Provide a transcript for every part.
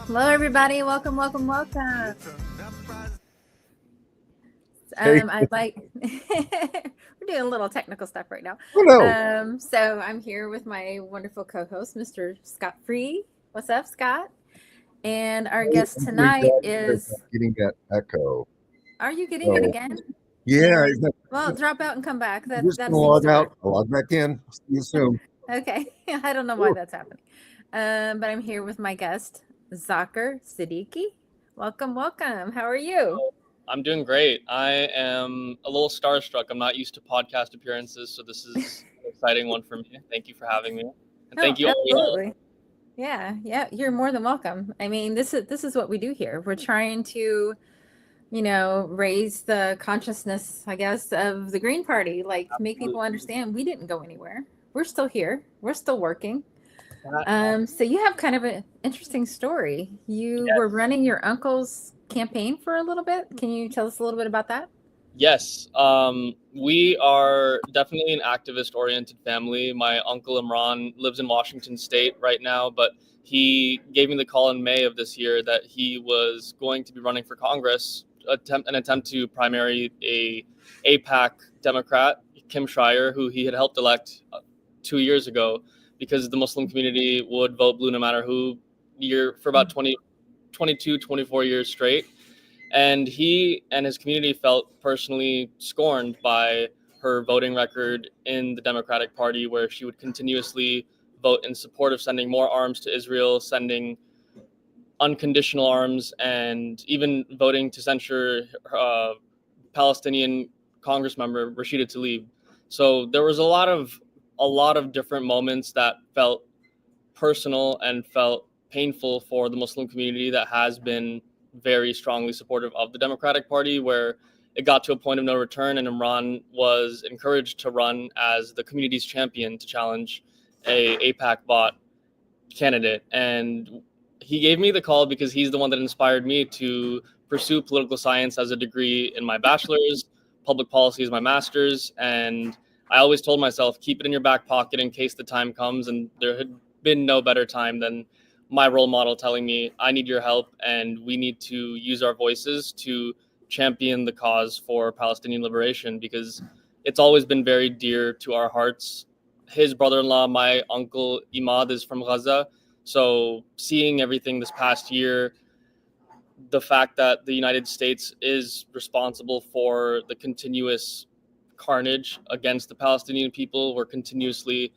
Hello, everybody. Welcome. Hey. I'd like we're doing a little technical stuff right now. Oh, no. So I'm here with my wonderful co-host, Mr. Scott Free. What's up, Scott? And our guest tonight is. Getting that echo. Are you getting it So, again? yeah. Well, drop out and come back. I'm That just that going to seems log to out. work. I'll log back in. See you soon. Okay. I don't know why that's happening. But I'm here with my guest, Zakir Saddiqi. Welcome. How are you? I'm doing great. I am a little starstruck. I'm not used to podcast appearances, so this is an exciting one for me. Thank you for having me. And thank you all. Absolutely. Yeah, you're more than welcome. I mean, this is what we do here. We're trying to, raise the consciousness, I guess, of the Green Party, like make people understand we didn't go anywhere. We're still here. We're still working. So you have kind of an interesting story. You were running your uncle's campaign for a little bit. Can you tell us a little bit about that? Yes. We are definitely an activist-oriented family. My uncle Imran lives in Washington State right now, but he gave me the call in May of this year that he was going to be running for Congress, an attempt to primary a AIPAC Democrat, Kim Schreier, who he had helped elect 2 years ago, because the Muslim community would vote blue no matter who for about 22, 24 years straight. And he and his community felt personally scorned by her voting record in the Democratic Party, where she would continuously vote in support of sending more arms to Israel, sending unconditional arms, and even voting to censure Palestinian Congress member Rashida Tlaib. So there was a lot of different moments that felt personal and felt painful for the Muslim community that has been very strongly supportive of the Democratic Party, where it got to a point of no return, and Imran was encouraged to run as the community's champion to challenge a AIPAC bot candidate. And he gave me the call because he's the one that inspired me to pursue political science as a degree in my bachelor's, public policy as my master's. And I always told myself, keep it in your back pocket in case the time comes. And there had been no better time than my role model telling me, I need your help, and we need to use our voices to champion the cause for Palestinian liberation, because it's always been very dear to our hearts. His brother-in-law, my uncle Imad, is from Gaza. So seeing everything this past year, the fact that the United States is responsible for the continuous carnage against the Palestinian people, we're continuously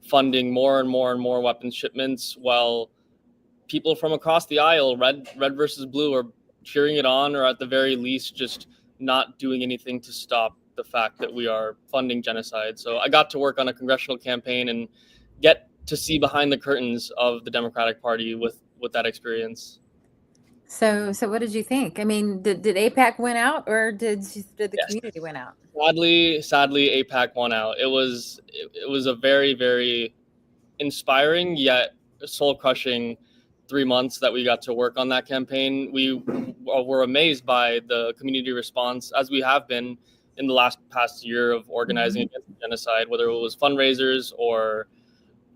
funding more and more weapons shipments, while people from across the aisle, red versus blue, are cheering it on, or at the very least just not doing anything to stop the fact that we are funding genocide. So I got to work on a congressional campaign and get to see behind the curtains of the Democratic Party with that experience. So what did you think? I mean, did AIPAC win out, or did the community win out? Sadly, AIPAC won out. It was a very, very inspiring yet soul-crushing 3 months that we got to work on that campaign. We were amazed by the community response, as we have been in the past year of organizing against genocide, whether it was fundraisers or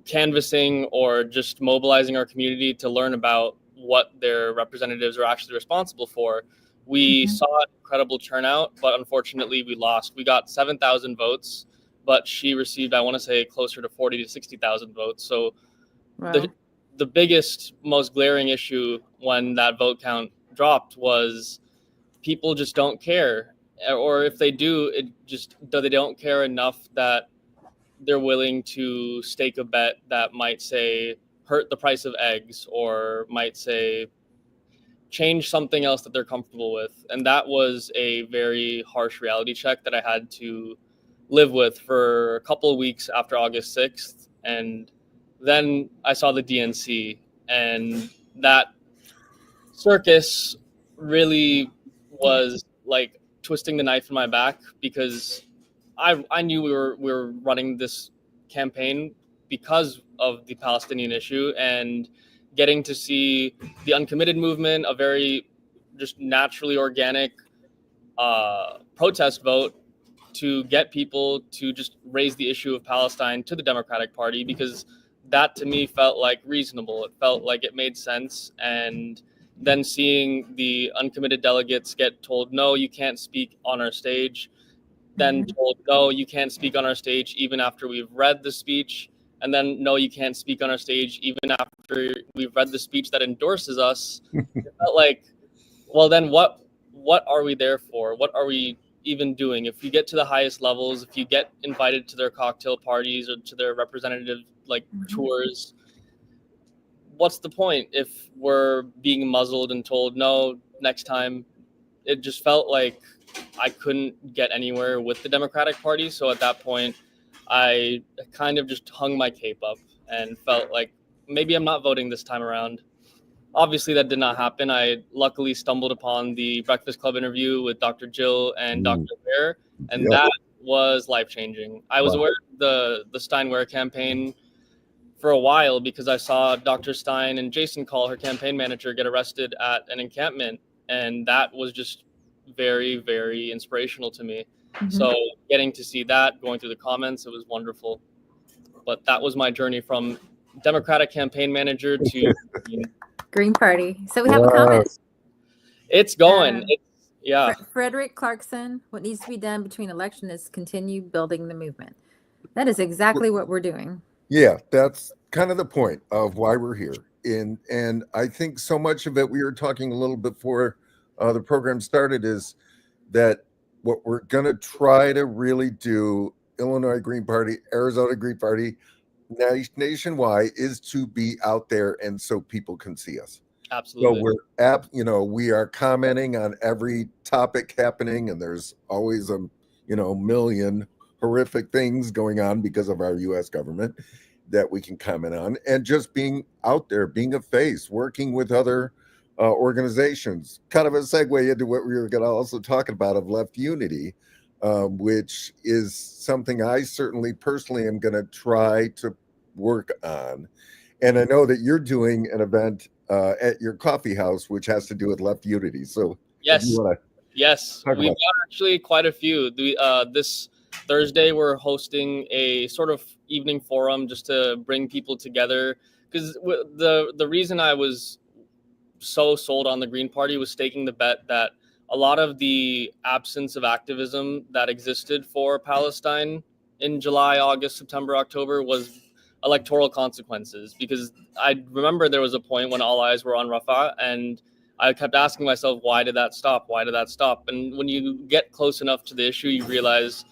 canvassing or just mobilizing our community to learn about what their representatives are actually responsible for. We saw an incredible turnout, but unfortunately we lost. We got 7,000 votes, but she received, I want to say, closer to 40 to 60,000 votes. So wow. The biggest, most glaring issue when that vote count dropped was people just don't care. Or if they do, they don't care enough that they're willing to stake a bet that might say hurt the price of eggs, or might say change something else that they're comfortable with. And that was a very harsh reality check that I had to live with for a couple of weeks after August 6th. And then I saw the DNC, and that circus really was like twisting the knife in my back, because I knew we were running this campaign because of the Palestinian issue, and getting to see the uncommitted movement, a very just naturally organic protest vote, to get people to just raise the issue of Palestine to the Democratic Party, because that to me felt like reasonable. It felt like it made sense. And then seeing the uncommitted delegates get told, no, you can't speak on our stage, then told, no, you can't speak on our stage even after we've read the speech, and then, no, you can't speak on our stage even after we've read the speech that endorses us. It felt like, well, then what are we there for? What are we even doing? If you get to the highest levels, if you get invited to their cocktail parties or to their representative tours, what's the point if we're being muzzled and told no next time? It just felt like I couldn't get anywhere with the Democratic Party. So at that point, I kind of just hung my cape up and felt like maybe I'm not voting this time around. Obviously, that did not happen. I luckily stumbled upon the Breakfast Club interview with Dr. Jill and Dr. Ware, and that was life-changing. I was aware of the Stein-Ware campaign for a while because I saw Dr. Stein and Jason Call, her campaign manager, get arrested at an encampment, and that was just very, very inspirational to me. So getting to see that, going through the comments, it was wonderful. But that was my journey from Democratic campaign manager to Green Party. So we have a comment. It's going. Yeah. Frederick Clarkson, what needs to be done between election is continue building the movement. That is exactly what we're doing. Yeah, that's kind of the point of why we're here. And I think so much of it, we were talking a little before the program started, is that what we're going to try to really do, Illinois Green Party, Arizona Green Party, nationwide, is to be out there and so people can see us. Absolutely. So we are commenting on every topic happening, and there's always a million horrific things going on because of our U.S. government that we can comment on, and just being out there, being a face, working with other organizations. Kind of a segue into what we were going to also talk about of Left Unity, which is something I certainly personally am going to try to work on. And I know that you're doing an event at your coffee house, which has to do with Left Unity. So yes, we've got actually quite a few. This Thursday, we're hosting a sort of evening forum just to bring people together. Because the reason I was so sold on the Green Party was staking the bet that a lot of the absence of activism that existed for Palestine in July, August, September, October was electoral consequences. Because I remember there was a point when all eyes were on Rafah, and I kept asking myself, why did that stop? Why did that stop? And when you get close enough to the issue, you realize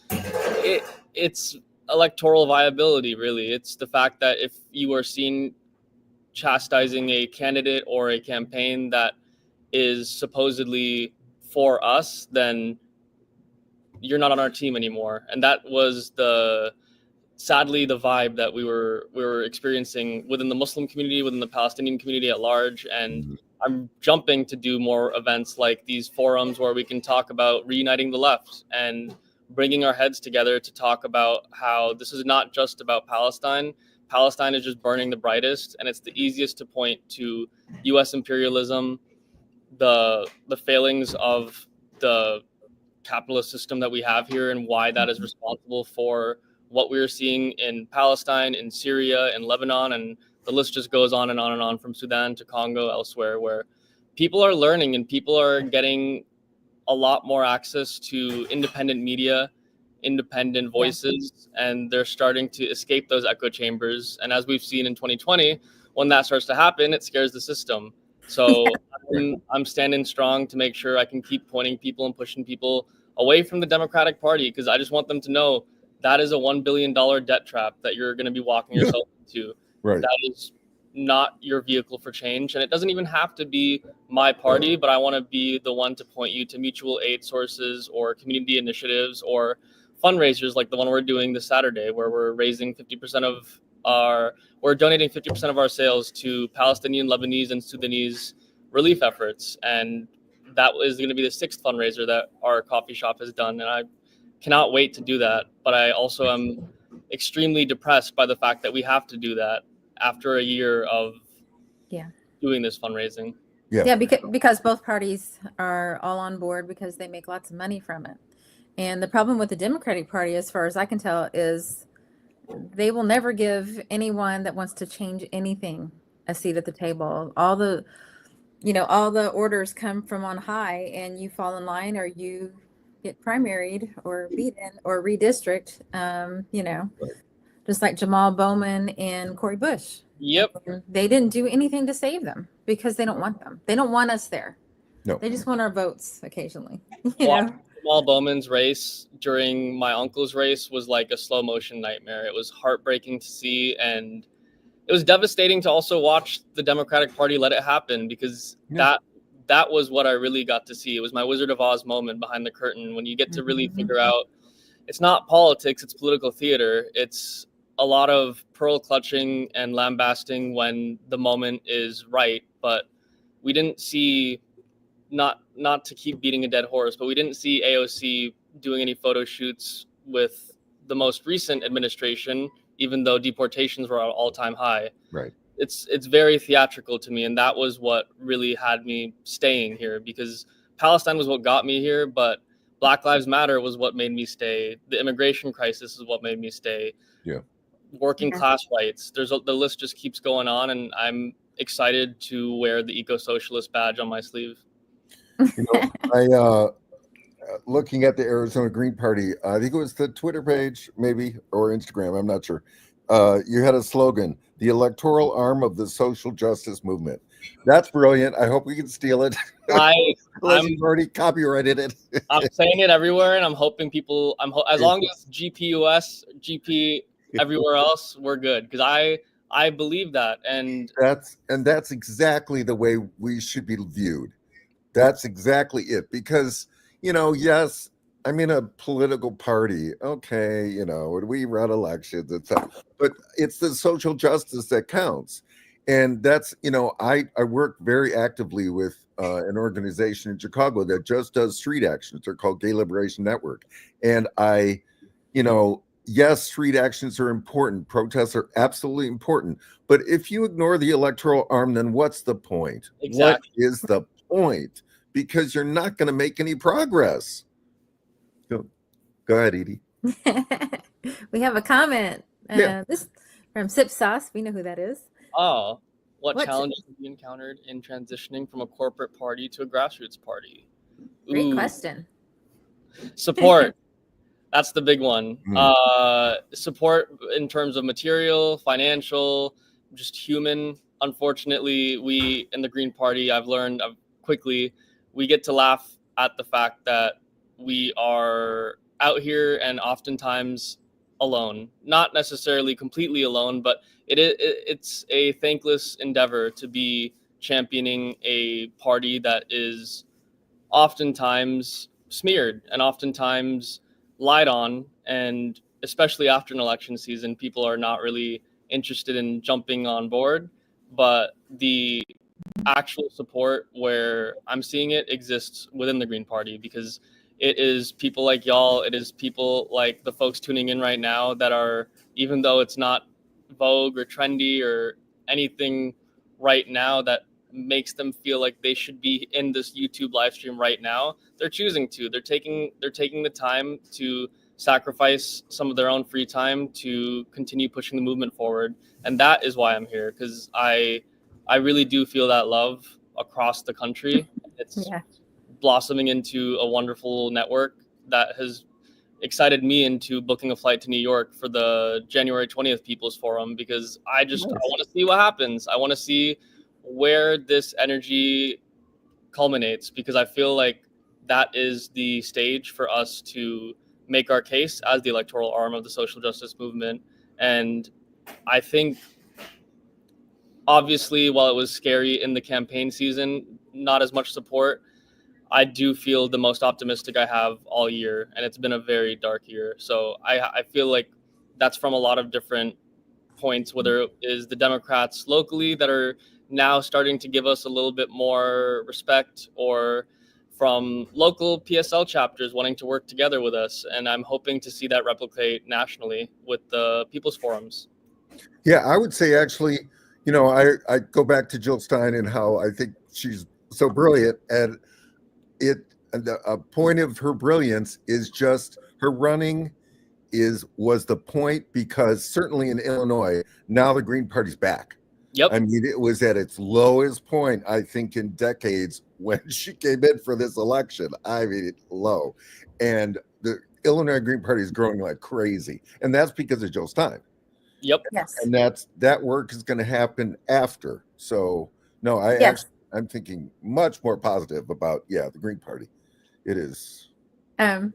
it's electoral viability, really. It's the fact that if you are seen chastising a candidate or a campaign that is supposedly for us, then you're not on our team anymore. And that was sadly the vibe that we were experiencing within the Muslim community, within the Palestinian community at large. And I'm jumping to do more events like these forums where we can talk about reuniting the left and bringing our heads together to talk about how this is not just about Palestine. Palestine is just burning the brightest, and it's the easiest to point to U.S. imperialism, the failings of the capitalist system that we have here, and why that is responsible for what we're seeing in Palestine, in Syria, in Lebanon, and the list just goes on and on and on, from Sudan to Congo, elsewhere, where people are learning and people are getting a lot more access to independent media, independent voices, and they're starting to escape those echo chambers. And as we've seen in 2020, when that starts to happen, it scares the system. So I'm standing strong to make sure I can keep pointing people and pushing people away from the Democratic Party, because I just want them to know that is a $1 billion debt trap that you're going to be walking yourself into. Right. That is not your vehicle for change. And it doesn't even have to be my party, but I want to be the one to point you to mutual aid sources or community initiatives or fundraisers like the one we're doing this Saturday, where we're raising we're donating 50% of our sales to Palestinian, Lebanese, and Sudanese relief efforts. And that is going to be the 6th fundraiser that our coffee shop has done. And I cannot wait to do that. But I also am extremely depressed by the fact that we have to do that after a year of doing this fundraising. Yeah, because both parties are all on board because they make lots of money from it. And the problem with the Democratic Party, as far as I can tell, is they will never give anyone that wants to change anything a seat at the table. All the orders come from on high, and you fall in line or you get primaried or beaten or redistrict. Just like Jamal Bowman and Cori Bush. Yep. And they didn't do anything to save them because they don't want them. They don't want us there. No. They just want our votes occasionally. Jamal Bowman's race during my uncle's race was like a slow motion nightmare. It was heartbreaking to see, and it was devastating to also watch the Democratic Party let it happen, because that was what I really got to see. It was my Wizard of Oz moment behind the curtain, when you get to really figure out it's not politics, it's political theater. It's a lot of pearl clutching and lambasting when the moment is right. But we didn't see, not to keep beating a dead horse, but we didn't see AOC doing any photo shoots with the most recent administration, even though deportations were at all-time high. Right. It's very theatrical to me, and that was what really had me staying here, because Palestine was what got me here, but Black Lives Matter was what made me stay. The immigration crisis is what made me stay. Yeah. Working class rights. The list just keeps going on, and I'm excited to wear the eco-socialist badge on my sleeve. I looking at the Arizona Green Party, I think it was the Twitter page, maybe, or Instagram, I'm not sure. You had a slogan, the electoral arm of the social justice movement. That's brilliant. I hope we can steal it. You've already copyrighted it. I'm saying it everywhere, and I'm hoping people. As long as GPUS, GP everywhere else, we're good, because I believe that, and that's exactly the way we should be viewed. That's exactly it, because yes, I'm in a political party. Okay, we run elections, etc. But it's the social justice that counts. And that's, I work very actively with an organization in Chicago that just does street actions. They're called Gay Liberation Network. And yes, street actions are important. Protests are absolutely important. But if you ignore the electoral arm, then what's the point? Exactly. What is the point? Because you're not going to make any progress. Go ahead, Eyde. We have a comment. This from Sip Sauce. We know who that is. Oh, what challenges have you encountered in transitioning from a corporate party to a grassroots party? Great question. Support. That's the big one. Support in terms of material, financial, just human. Unfortunately, we in the Green Party, I've learned quickly, we get to laugh at the fact that we are out here and oftentimes alone. Not necessarily completely alone, but it's a thankless endeavor to be championing a party that is oftentimes smeared and oftentimes lied on, and especially after an election season, people are not really interested in jumping on board. But the actual support where I'm seeing it exists within the Green Party, because it is people like y'all, it is people like the folks tuning in right now that are, even though it's not vogue or trendy or anything right now that makes them feel like they should be in this YouTube live stream right now, they're choosing to. They're taking the time to sacrifice some of their own free time to continue pushing the movement forward. And that is why I'm here, because I really do feel that love across the country. It's blossoming into a wonderful network that has excited me into booking a flight to New York for the January 20th People's Forum, because I want to see what happens. I want to see where this energy culminates, because I feel like that is the stage for us to make our case as the electoral arm of the social justice movement. And I think, obviously, while it was scary in the campaign season, not as much support, I do feel the most optimistic I have all year, and it's been a very dark year. So I feel like that's from a lot of different points, whether it is the Democrats locally that are now starting to give us a little bit more respect, or from local PSL chapters wanting to work together with us. And I'm hoping to see that replicate nationally with the People's Forums. Yeah, I would say, actually, I go back to Jill Stein and how I think she's so brilliant. And a point of her brilliance is just her running was the point, because certainly in Illinois, now the Green Party's back. Yep. I mean, it was at its lowest point, I think, in decades when she came in for this election. I mean, low. And the Illinois Green Party is growing like crazy. And that's because of Joe Stein. Yep. Yes. And that work is going to happen after. So, no, I'm thinking much more positive about, the Green Party. It is. And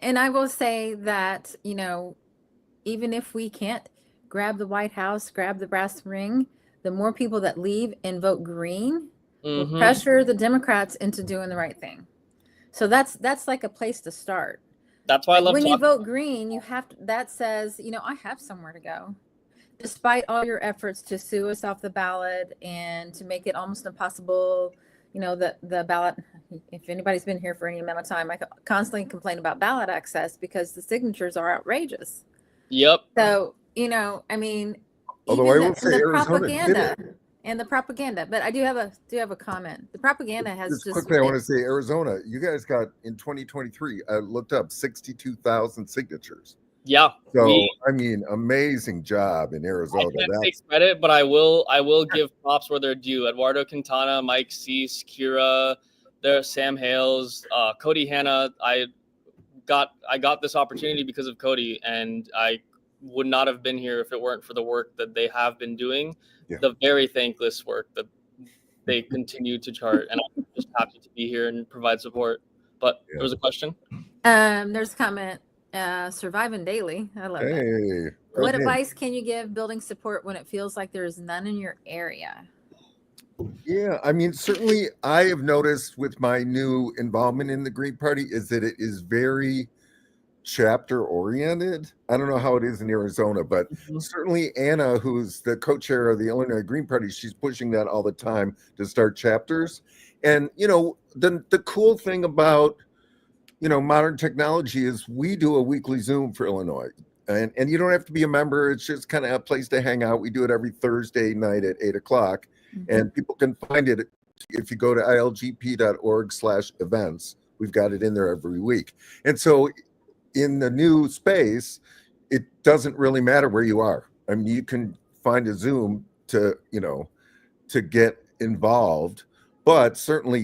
I will say that, even if we can't grab the White House, grab the brass ring, the more people that leave and vote green will pressure the Democrats into doing the right thing. So that's like a place to start. That's why I love when you vote green, you have to, that says, I have somewhere to go. Despite all your efforts to sue us off the ballot and to make it almost impossible, the ballot, if anybody's been here for any amount of time, I constantly complain about ballot access because the signatures are outrageous. Yep. So, I mean, although I will say the Arizona propaganda and the propaganda, but I do have a comment. The propaganda has just quickly. I want to say Arizona. You guys got in 2023. I looked up 62,000 signatures. Yeah. So I mean, amazing job in Arizona. I can't take credit, but I will give props where they're due. Eduardo Quintana, Mike Cease, Kira, there's Sam Hales, Cody Hanna. I got this opportunity because of Cody, and I would not have been here if it weren't for the work that they have been doing. Yeah. The very thankless work that they continue to chart, and I'm just happy to be here and provide support. But there was a question. There's a comment. Surviving daily. I love that. What advice can you give building support when it feels like there's none in your area? Yeah, I mean, certainly I have noticed with my new involvement in the Green Party is that it is very chapter oriented. I don't know how it is in Arizona, but certainly Anna, who's the co-chair of the Illinois Green Party, she's pushing that all the time to start chapters. And, the cool thing about modern technology is we do a weekly Zoom for Illinois, and you don't have to be a member. It's just kind of a place to hang out. We do it every Thursday night at 8:00, and people can find it if you go to ilgp.org/events. We've got it in there every week. And so in the new space, it doesn't really matter where you are. I mean, you can find a Zoom to get involved, but certainly,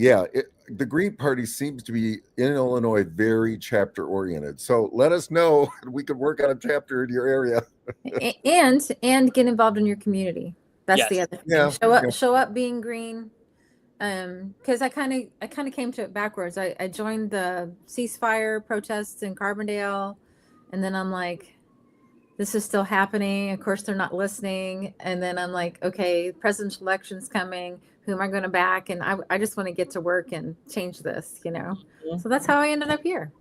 the Green Party seems to be in Illinois very chapter oriented. So let us know. We could work on a chapter in your area. and get involved in your community. That's the other thing. Yeah. Show up being green. Because I kind of came to it backwards. I joined the ceasefire protests in Carbondale, and then I'm like, this is still happening. Of course, they're not listening. And then I'm like, okay, presidential election's coming. Who am I going to back? And I just want to get to work and change this, So that's how I ended up here.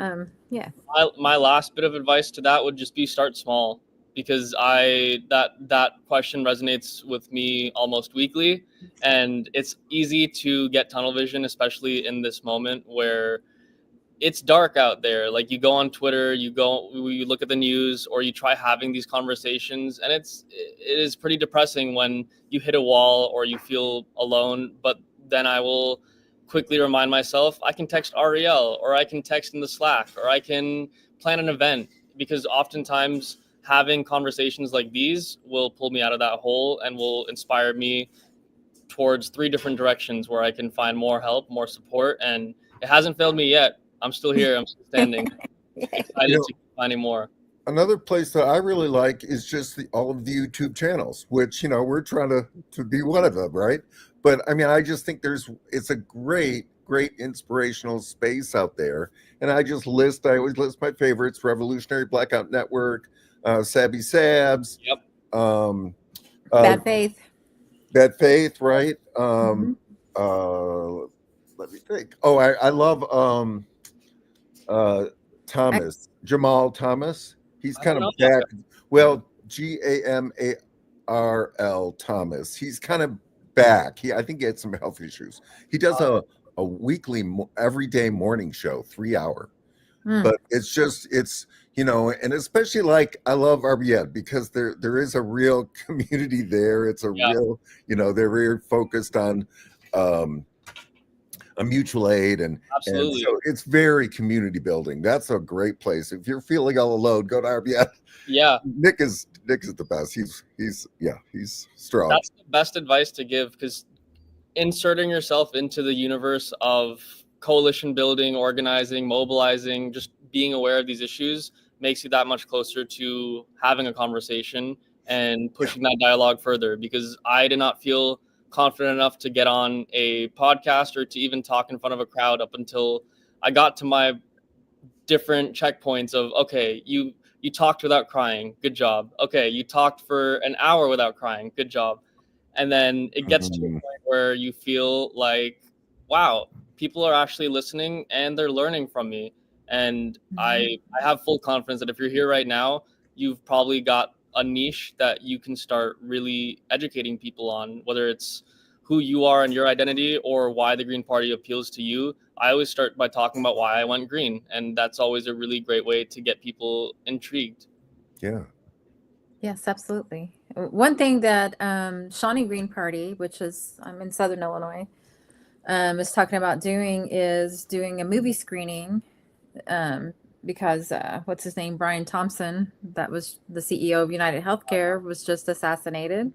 My last bit of advice to that would just be start small, because that question resonates with me almost weekly, and it's easy to get tunnel vision, especially in this moment where it's dark out there. Like, you go on Twitter, you look at the news, or you try having these conversations, and it is pretty depressing when you hit a wall or you feel alone. But then I will quickly remind myself, I can text Ariel, or I can text in the Slack, or I can plan an event, because oftentimes having conversations like these will pull me out of that hole and will inspire me towards 3 different directions where I can find more help, more support. And it hasn't failed me yet. I'm still here. I'm still standing. Excited to keep finding more. Another place that I really like is just all of the YouTube channels, which, we're trying to be one of them, right? But I mean, I just think it's a great inspirational space out there. And I always list my favorites: Revolutionary Blackout Network, Sabby Sabs, Bad Faith, right? Let me think. Oh, I love Thomas, Jamal Thomas. He's kind of back. Well, GAMARL Thomas. He's kind of back. I think he had some health issues. He does a weekly, everyday morning show, 3 hour. But it's and especially, like, I love RBN because there is a real community there. It's a real, they're very focused on a mutual aid, and Absolutely. so it's very community building. That's a great place. If you're feeling all alone, go to RBN. Yeah. Nick is the best. He's strong. That's the best advice to give, because inserting yourself into the universe of coalition building, organizing, mobilizing, just being aware of these issues makes you that much closer to having a conversation and pushing that dialogue further. Because I did not feel confident enough to get on a podcast or to even talk in front of a crowd up until I got to my different checkpoints of, okay, you talked without crying, good job. Okay, you talked for an hour without crying, good job. And then it gets to a point where you feel like, wow, people are actually listening and they're learning from me. And I have full confidence that if you're here right now, you've probably got a niche that you can start really educating people on, whether it's who you are and your identity or why the Green Party appeals to you. I always start by talking about why I went green, and that's always a really great way to get people intrigued. Yeah. Yes, absolutely. One thing that Shawnee Green Party, which is I'm in Southern Illinois, is talking about doing is doing a movie screening because what's his name, Brian Thompson, that was the CEO of United Healthcare, was just assassinated,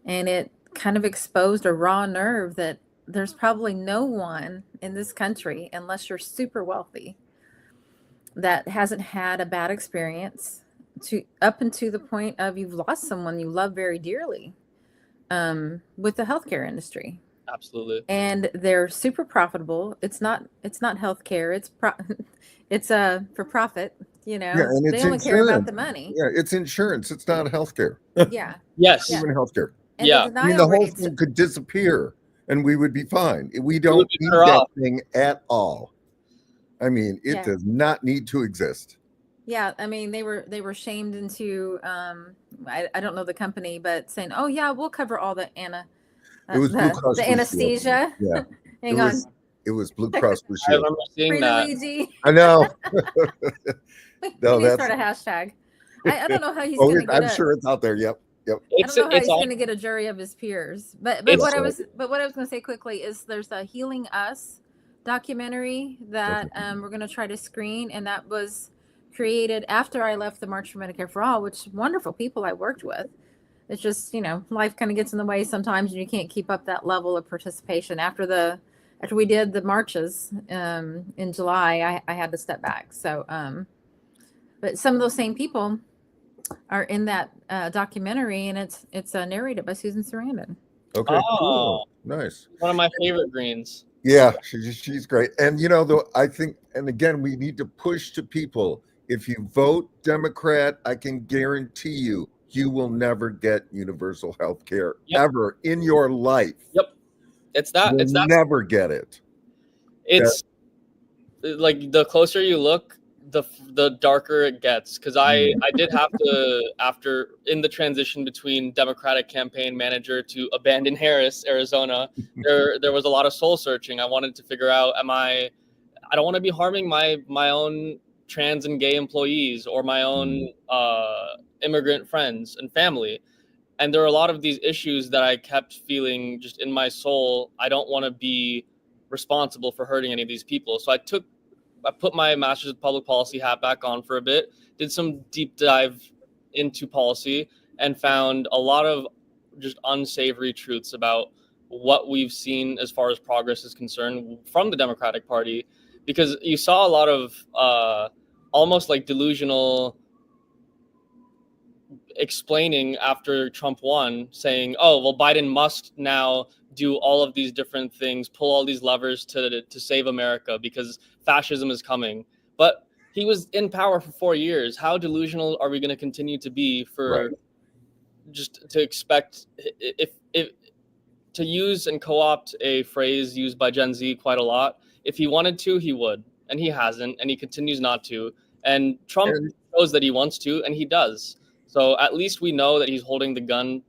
and it kind of exposed a raw nerve that there's probably no one in this country, unless you're super wealthy, that hasn't had a bad experience to up into the point of you've lost someone you love very dearly with the healthcare industry. Absolutely. And they're super profitable. It's not healthcare. It's for profit, you know. Yeah, and it's they only insurance. care about the money. Yeah, it's insurance. It's not healthcare. Yeah. Yes. Even healthcare. And Yeah. the I mean, denial the whole rates, thing could disappear and we would be fine. We would don't be need better that off. thing at all. I mean, it Yeah. does not need to exist. yeah, I mean they were shamed into I don't know the company, but saying, "Oh yeah, we'll cover all the It was Blue Cross Blue the Shield. anesthesia." Yeah. Hang on. It was Blue Cross Blue I Shield. remember seeing Free that. Luigi. I know. We No, need to that's. start a hashtag. I don't know how he's Oh, going to get I'm sure it's out there. Yep. I It's don't know how it's he's all going to get a jury of his peers. But It's- what I was going to say quickly is there's a Healing Us documentary that we're going to try to screen, and that was created after I left the March for Medicare for All, which wonderful people I worked with. It's just, you know, life kind of gets in the way sometimes, and you can't keep up that level of participation. After we did the marches in July, I had to step back. So, but some of those same people are in that documentary, and it's narrated by Susan Sarandon. Okay. Oh. Cool. Nice. One of my favorite greens. Yeah, she's great. And you know, though, I think, and again, we need to push to people. If you vote Democrat, I can guarantee you, you will never get universal health care ever in your life. Yep. You'll never get it. It's like the closer you look, the darker it gets. Because I did have to, after in the transition between Democratic campaign manager to abandon Harris, Arizona, there was a lot of soul searching. I wanted to figure out, I don't want to be harming my own trans and gay employees or my own immigrant friends and family. And there are a lot of these issues that I kept feeling just in my soul. I don't want to be responsible for hurting any of these people. So I put my master's of public policy hat back on for a bit, did some deep dive into policy, and found a lot of just unsavory truths about what we've seen as far as progress is concerned from the Democratic Party, because you saw a lot of almost like delusional explaining after Trump won, saying, oh, well, Biden must now do all of these different things, pull all these levers to save America because fascism is coming. But he was in power for 4 years. How delusional are we going to continue to be for just to expect if to use and co-opt a phrase used by Gen Z quite a lot? If he wanted to, he would, and he hasn't, and he continues not to. And Trump shows that he wants to, and he does. So at least we know that he's holding the gun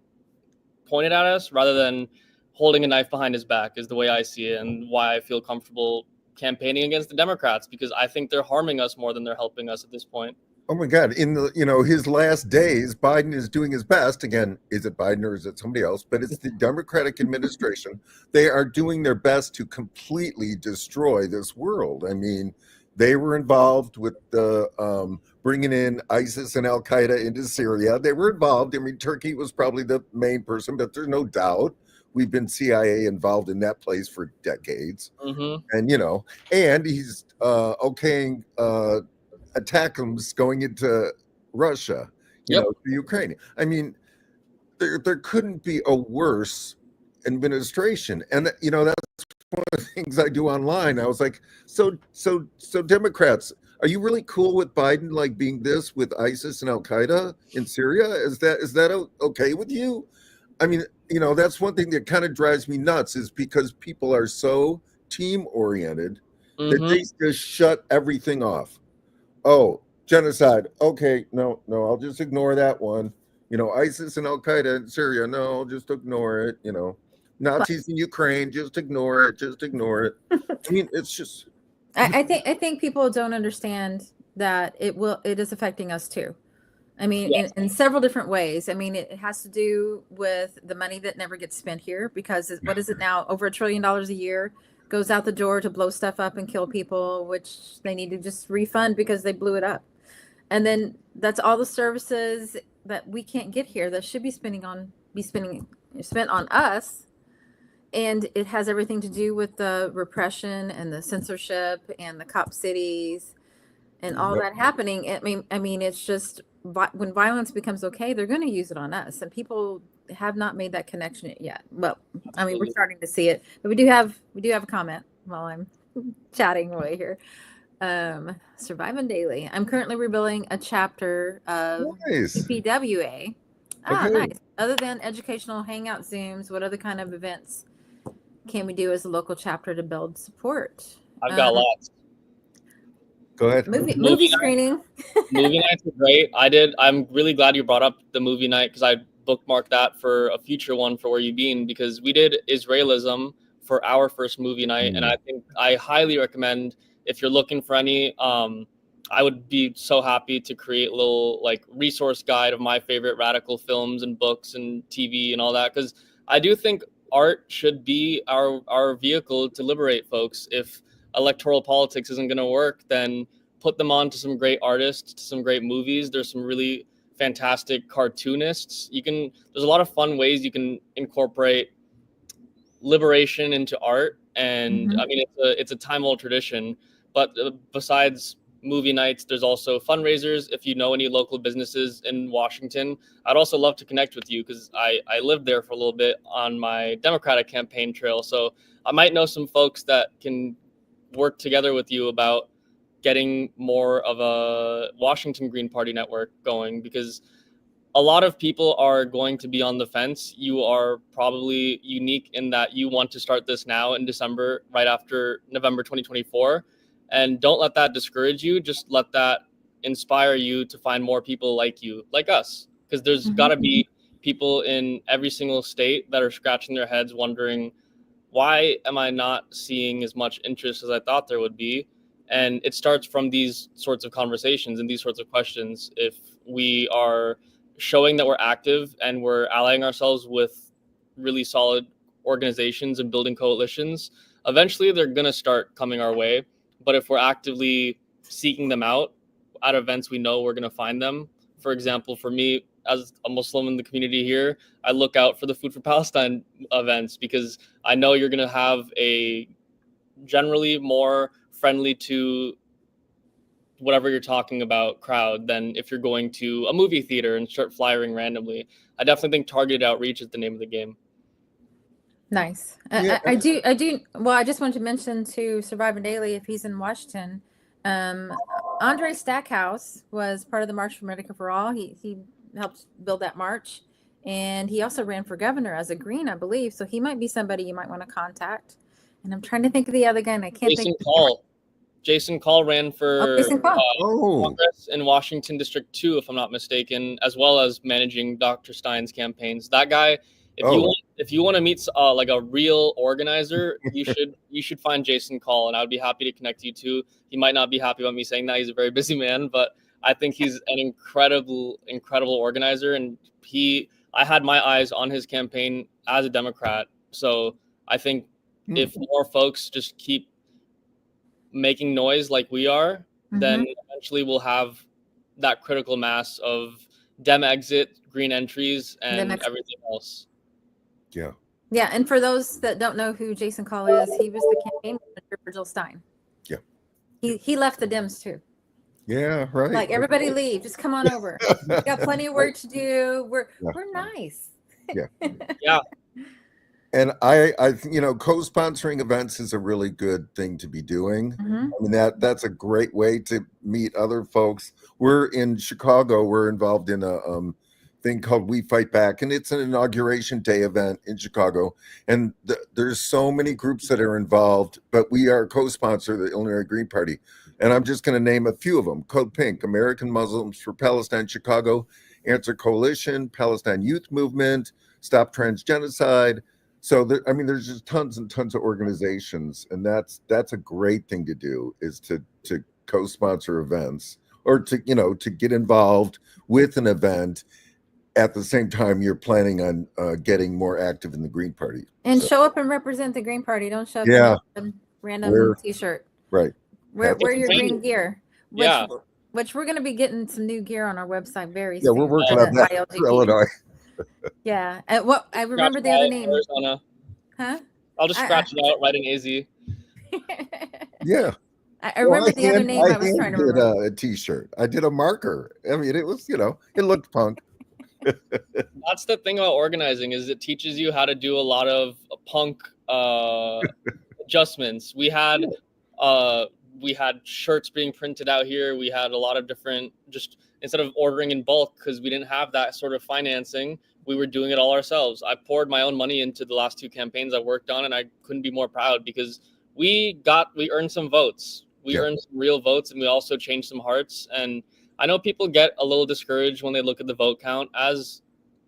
pointed at us rather than holding a knife behind his back, is the way I see it, and why I feel comfortable campaigning against the Democrats, because I think they're harming us more than they're helping us at this point. Oh my God! In the his last days, Biden is doing his best. Again, is it Biden or is it somebody else? But it's the Democratic administration. They are doing their best to completely destroy this world. I mean, they were involved with the bringing in ISIS and Al Qaeda into Syria. They were involved. I mean, Turkey was probably the main person, but there's no doubt we've been CIA involved in that place for decades. Mm-hmm. And and he's okaying attacks going into Russia, Yep. to Ukraine. I mean, there couldn't be a worse administration. And that's one of the things I do online. I was like, so Democrats, are you really cool with Biden like being this with ISIS and Al Qaeda in Syria? Is that okay with you? I mean, that's one thing that kind of drives me nuts, is because people are so team oriented that they just shut everything off. Oh, genocide. Okay, no, I'll just ignore that one. ISIS and Al Qaeda in Syria. No, just ignore it. Nazis in Ukraine. Just ignore it. Just ignore it. I mean, it's just. I think people don't understand that it is affecting us too. I mean, Yes. in several different ways. I mean, it has to do with the money that never gets spent here, because what is it now? Over $1 trillion a year goes out the door to blow stuff up and kill people, which they need to just refund because they blew it up. And then that's all the services that we can't get here that should be spent on us. And it has everything to do with the repression and the censorship and the cop cities and all that happening. I mean, it's just when violence becomes okay, they're going to use it on us, and people have not made that connection yet. Well, I mean, we're starting to see it, but we do have a comment while I'm chatting away here. Surviving daily. I'm currently rebuilding a chapter of CPWA. Nice. Other than educational hangout Zooms, what other kind of events can we do as a local chapter to build support? I've got lots. Go ahead. Movie screening. Movie nights are great. I'm really glad you brought up the movie night, because I bookmarked that for a future one for Where You Been, because we did Israelism for our first movie night. And I think I highly recommend, if you're looking for any, I would be so happy to create a little like resource guide of my favorite radical films and books and TV and all that, because I do think art should be our vehicle to liberate folks. If electoral politics isn't going to work, then put them on to some great artists, to some great movies. There's some really fantastic cartoonists. There's a lot of fun ways you can incorporate liberation into art. And I mean, it's a time-old tradition. But besides movie nights, there's also fundraisers. If you know any local businesses in Washington, I'd also love to connect with you, because I lived there for a little bit on my Democratic campaign trail. So I might know some folks that can work together with you about getting more of a Washington Green Party network going, because a lot of people are going to be on the fence. You are probably unique in that you want to start this now in December, right after November 2024. And don't let that discourage you. Just let that inspire you to find more people like you, like us, because there's got to be people in every single state that are scratching their heads wondering, why am I not seeing as much interest as I thought there would be? And it starts from these sorts of conversations and these sorts of questions. If we are showing that we're active and we're allying ourselves with really solid organizations and building coalitions, eventually they're going to start coming our way. But if we're actively seeking them out at events, we know we're going to find them. For example, for me, as a Muslim in the community here, I look out for the Food for Palestine events, because I know you're going to have a generally more friendly to whatever you're talking about crowd than if you're going to a movie theater and start flyering randomly. I definitely think targeted outreach is the name of the game. Nice. I do. Well, I just wanted to mention to Surviving Daily, if he's in Washington, Andre Stackhouse was part of the March for Medicare for All. He helped build that march, and he also ran for governor as a Green, I believe. So he might be somebody you might want to contact. And I'm trying to think of the other guy, and I can't think. Jason Call ran for Oh. Congress in Washington District 2, if I'm not mistaken, as well as managing Dr. Stein's campaigns. That guy, if you want to meet like a real organizer, you should find Jason Call, and I would be happy to connect you to. He might not be happy about me saying that. He's a very busy man, but I think he's an incredible organizer, and I had my eyes on his campaign as a Democrat. So I think if more folks just keep making noise like we are, then eventually we'll have that critical mass of Dem exit, green entries, and everything else. Yeah. Yeah, and for those that don't know who Jason Call is, he was the campaign manager for Jill Stein. Yeah. He left the Dems too. Yeah, right. Like, everybody leave, just come on over. We got plenty of work to do. We're nice. Yeah. Yeah. And I co-sponsoring events is a really good thing to be doing. I mean, that's a great way to meet other folks. We're in Chicago. We're involved in a thing called We Fight Back, and it's an inauguration day event in Chicago. And there's so many groups that are involved, but we are co-sponsor the Illinois Green Party. And I'm just going to name a few of them: Code Pink, American Muslims for Palestine Chicago, Answer Coalition, Palestine Youth Movement, Stop Transgenocide. So there's just tons and tons of organizations, and that's a great thing to do, is to co-sponsor events, or to get involved with an event at the same time you're planning on getting more active in the Green Party. And show up and represent the Green Party. Don't show up in a random t-shirt. Right. Wear your green gear. Which we're going to be getting some new gear on our website very soon. Yeah, we're working on that for Illinois. Yeah. What I remember the other name. Arizona. Huh? I'll just scratch it out, write an AZ. Yeah. I remember the other name I was trying to remember. A t-shirt. I did a marker. I mean, it was, it looked punk. That's the thing about organizing, is it teaches you how to do a lot of punk adjustments. We had shirts being printed out here. We had a lot of different, just instead of ordering in bulk, because we didn't have that sort of financing, we were doing it all ourselves. I poured my own money into the last 2 campaigns I worked on, and I couldn't be more proud, because we earned some votes. We earned some real votes, and we also changed some hearts. And I know people get a little discouraged when they look at the vote count, as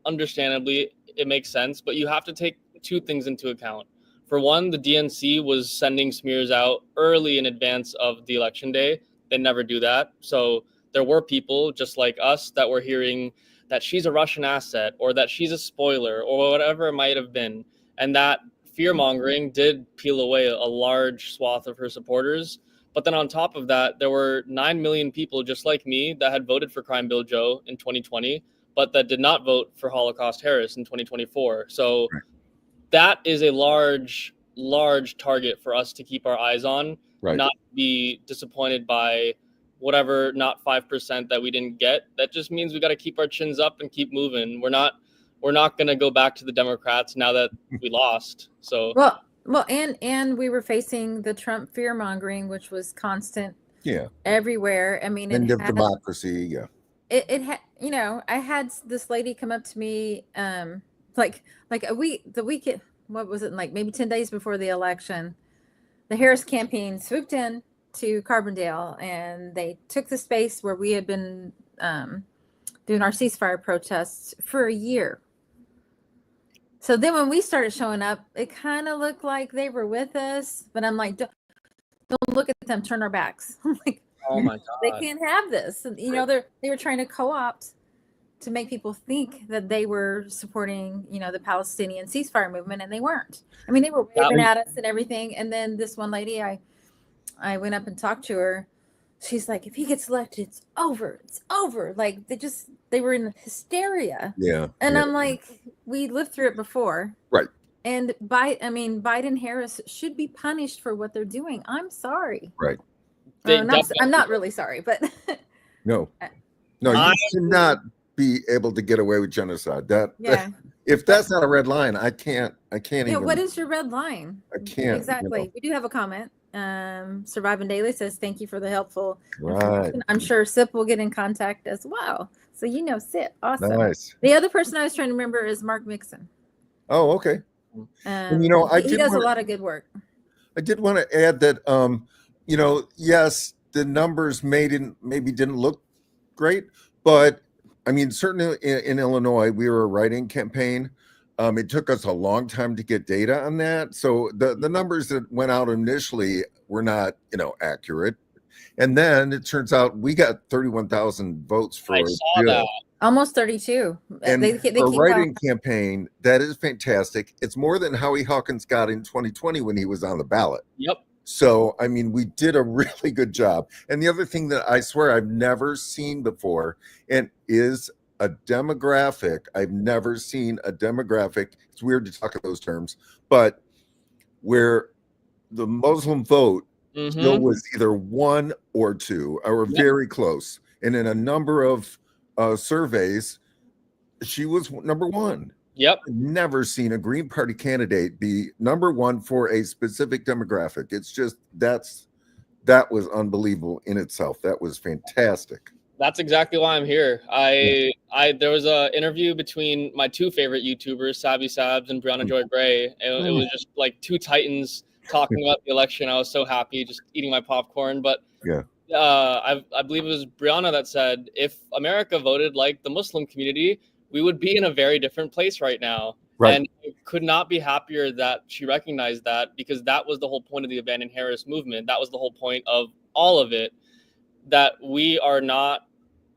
understandably it makes sense, but you have to take 2 things into account. For one, the DNC was sending smears out early in advance of the election day. They never do that. So there were people just like us that were hearing that she's a Russian asset, or that she's a spoiler, or whatever it might have been. And that fear mongering did peel away a large swath of her supporters. But then on top of that, there were 9 million people just like me that had voted for Crime Bill Joe in 2020, but that did not vote for Holocaust Harris in 2024. So that is a large target for us to keep our eyes on, not be disappointed by whatever, not 5% that we didn't get. That just means we got to keep our chins up and keep moving. We're not going to go back to the Democrats now that we lost. So well, and we were facing the Trump fear mongering, which was constant. Yeah. Everywhere. I mean, end of democracy. Yeah. It had, I had this lady come up to me, like a week, what was it, like maybe 10 days before the election. The Harris campaign swooped in to Carbondale, and they took the space where we had been doing our ceasefire protests for a year. So then when we started showing up, it kind of looked like they were with us, but I'm like, don't look at them, turn our backs. I'm like, oh my God, they can't have this. And, they were trying to co-opt to make people think that they were supporting, the Palestinian ceasefire movement, and they weren't. I mean, they were waving at us and everything. And then this one lady, I went up and talked to her. She's like, if he gets elected, it's over. It's over. Like, they were in hysteria. Yeah. And I'm like, we lived through it before. Right. And Biden Harris should be punished for what they're doing. I'm sorry. Right. I'm not really sorry, but no, you should not be able to get away with genocide. If that's not a red line, I can't even. What is your red line? I can't. Exactly. We do have a comment. Surviving Daily says, thank you for the helpful information. I'm sure SIP will get in contact as well. So SIP. Awesome. Nice. The other person I was trying to remember is Mark Mixon. Oh, okay. And, he does a lot of good work. I did want to add that yes, the numbers maybe didn't look great, but I mean, certainly in Illinois, we were a write-in campaign. It took us a long time to get data on that. So the numbers that went out initially were not, accurate. And then it turns out we got 31,000 votes for I saw Jill. that. Almost 32. And They for a keep writing campaign, that is fantastic. It's more than Howie Hawkins got in 2020 when he was on the ballot. Yep. So, I mean, we did a really good job. And the other thing that I swear I've never seen before, and is a demographic. I've never seen a demographic. It's weird to talk in those terms, but where the Muslim vote still was either 1 or 2 or very close. And in a number of surveys, she was number 1. Yep. I've never seen a Green Party candidate be number 1 for a specific demographic. It's just that was unbelievable in itself. That was fantastic. That's exactly why I'm here. There was a interview between my 2 favorite YouTubers, Savvy Sabs and Brianna Joy Gray. It was just like 2 titans talking about the election. I was so happy, just eating my popcorn. But I believe it was Brianna that said, if America voted like the Muslim community, we would be in a very different place right now. Right. And I could not be happier that she recognized that, because that was the whole point of the Abandon Harris movement. That was the whole point of all of it, that we are not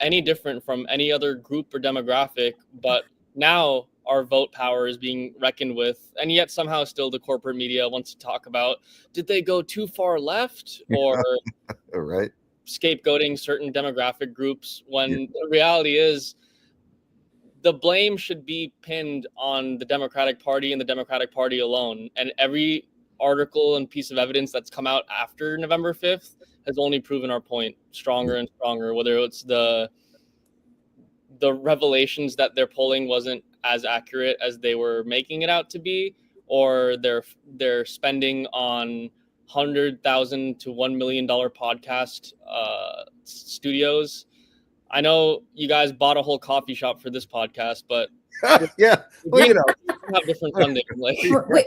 any different from any other group or demographic, but now our vote power is being reckoned with. And yet somehow still the corporate media wants to talk about, did they go too far left, or right, scapegoating certain demographic groups, when the reality is the blame should be pinned on the Democratic Party and the Democratic Party alone. And every article and piece of evidence that's come out after November 5th has only proven our point stronger and stronger, whether it's the revelations that their polling wasn't as accurate as they were making it out to be, or their spending on $100,000 to $1 million podcast studios. I know you guys bought a whole coffee shop for this podcast, but we have different funding. Like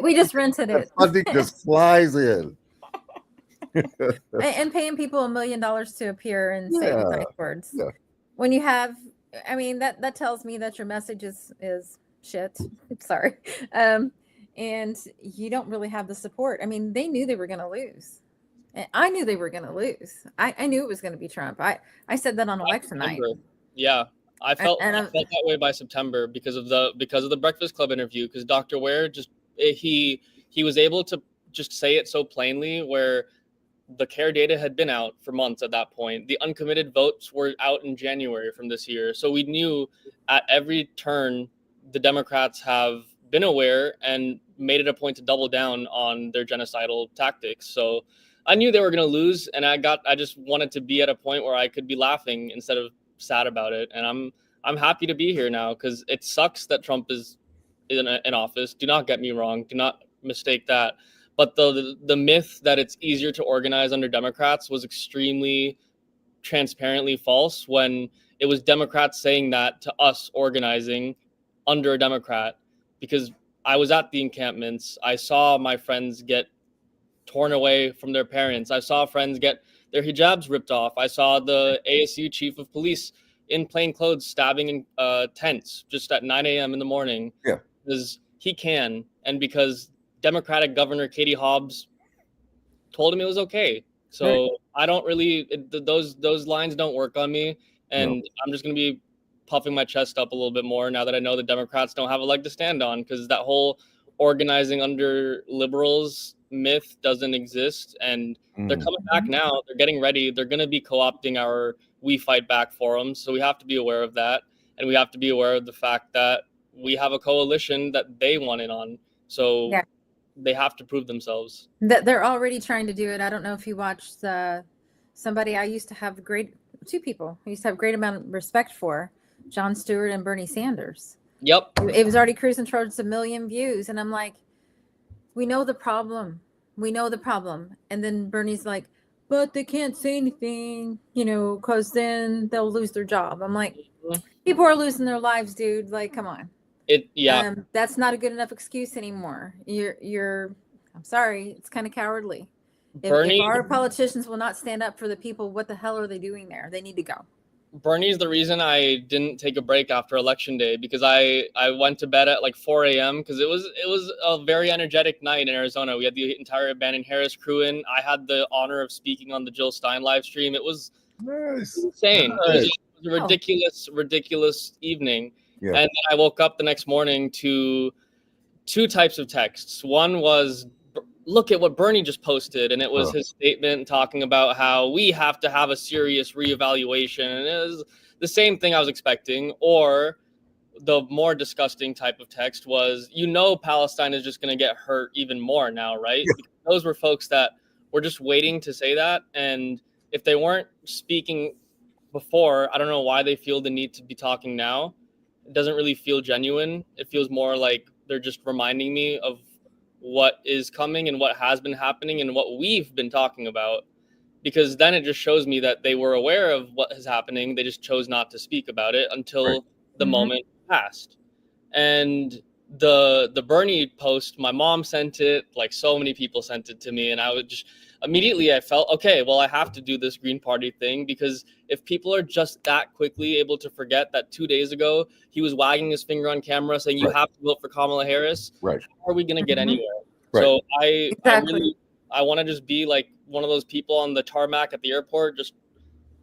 we just rented it. Funding just flies in. And paying people $1 million to appear and say the nice words. Yeah. When you have, I mean, that tells me that your message is shit. Sorry. And you don't really have the support. I mean, they knew they were going to lose. And I knew they were going to lose. I knew it was going to be Trump. I said that on election night. Yeah. I felt that way by September because of the Breakfast Club interview, because Dr. Ware he was able to just say it so plainly, where the CARE data had been out for months at that point. The uncommitted votes were out in January from this year. So we knew at every turn the Democrats have been aware and made it a point to double down on their genocidal tactics. So I knew they were going to lose, and I just wanted to be at a point where I could be laughing instead of sad about it. And I'm happy to be here now, because it sucks that Trump is in office. Do not get me wrong. Do not mistake that. But the myth that it's easier to organize under Democrats was extremely transparently false, when it was Democrats saying that to us organizing under a Democrat. Because I was at the encampments. I saw my friends get torn away from their parents. I saw friends get their hijabs ripped off. I saw the ASU chief of police in plain clothes stabbing in tents just at 9 a.m. in the morning. Yeah. Because he can, and because Democratic Governor Katie Hobbs told him it was okay. So I don't really, those lines don't work on me. And I'm just going to be puffing my chest up a little bit more now that I know the Democrats don't have a leg to stand on, because that whole organizing under liberals myth doesn't exist. And they're coming back now. They're getting ready. They're going to be co-opting our We Fight Back forums. So we have to be aware of that. And we have to be aware of the fact that we have a coalition that they want in on. So they have to prove themselves. They're already trying to do it. I don't know if you watched somebody I used to have two people I used to have great amount of respect for, Jon Stewart and Bernie Sanders. Yep. It was already cruising towards 1 million views. And I'm like, we know the problem. And then Bernie's like, but they can't say anything, because then they'll lose their job. I'm like, people are losing their lives, dude. Like, come on. That's not a good enough excuse anymore. I'm sorry. It's kind of cowardly. If our politicians will not stand up for the people, what the hell are they doing there? They need to go. Bernie's the reason I didn't take a break after election day, because I went to bed at like 4 a.m. because it was a very energetic night in Arizona. We had the entire Bannon Harris crew in. I had the honor of speaking on the Jill Stein live stream. It was insane. Nice. It was a ridiculous evening. Yeah. And then I woke up the next morning to two types of texts. One was, look at what Bernie just posted, and it was his statement talking about how we have to have a serious reevaluation, and it was the same thing I was expecting. Or the more disgusting type of text was, Palestine is just going to get hurt even more now, right? Yeah. Because those were folks that were just waiting to say that, and if they weren't speaking before, I don't know why they feel the need to be talking now. It doesn't really feel genuine. It feels more like they're just reminding me of what is coming and what has been happening and what we've been talking about, because then it just shows me that they were aware of what is happening. They just chose not to speak about it until the moment passed. And the Bernie post, my mom sent it, like so many people sent it to me, and I would just immediately I felt, okay, well, I have to do this Green Party thing, because if people are just that quickly able to forget that 2 days ago he was wagging his finger on camera saying you have to vote for Kamala Harris, how are we going to get anywhere? So I want to just be like one of those people on the tarmac at the airport, just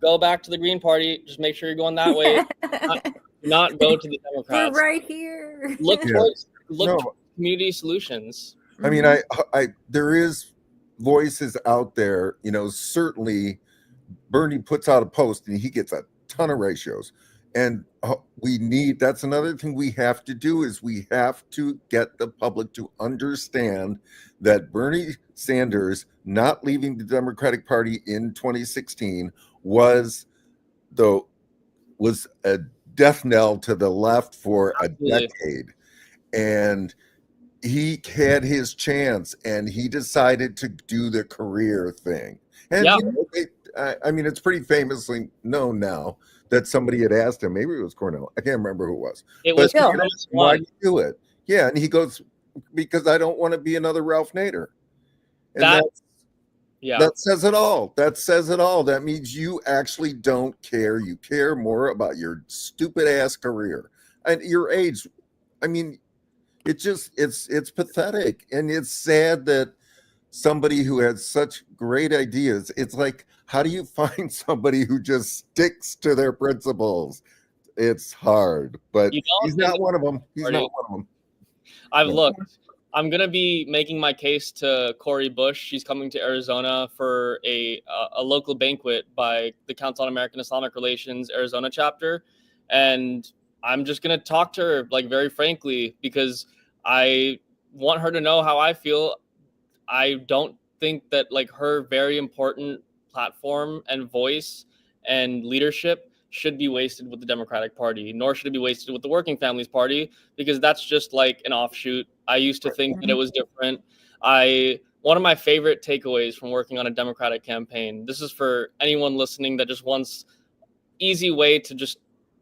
go back to the Green Party, just make sure you're going that way, not go to the Democrats. We're right here. Look towards community solutions. I mean, there is voices out there, certainly Bernie puts out a post and he gets a ton of ratios, and that's another thing we have to do, is we have to get the public to understand that Bernie Sanders not leaving the Democratic Party in 2016 was a death knell to the left for a decade, and he had his chance and he decided to do the career thing. And I mean, it's pretty famously known now that somebody had asked him, maybe it was Cornell, I can't remember who it was. It was Phil. Why do you do it? Yeah, and he goes, because I don't want to be another Ralph Nader. And that says it all. That says it all. That means you actually don't care. You care more about your stupid ass career and your age. I mean, it's pathetic, and it's sad that somebody who had such great ideas, it's like, how do you find somebody who just sticks to their principles? It's hard, but he's not one of them. I've looked. I'm going to be making my case to Cori Bush. She's coming to Arizona for a local banquet by the Council on American Islamic Relations Arizona chapter. And I'm just going to talk to her, like, very frankly, because I want her to know how I feel. I don't think that, like, her very important platform and voice and leadership should be wasted with the Democratic Party, nor should it be wasted with the Working Families Party, because that's just like an offshoot. I used to think that it was different. One of my favorite takeaways from working on a Democratic campaign, this is for anyone listening that just wants easy way to just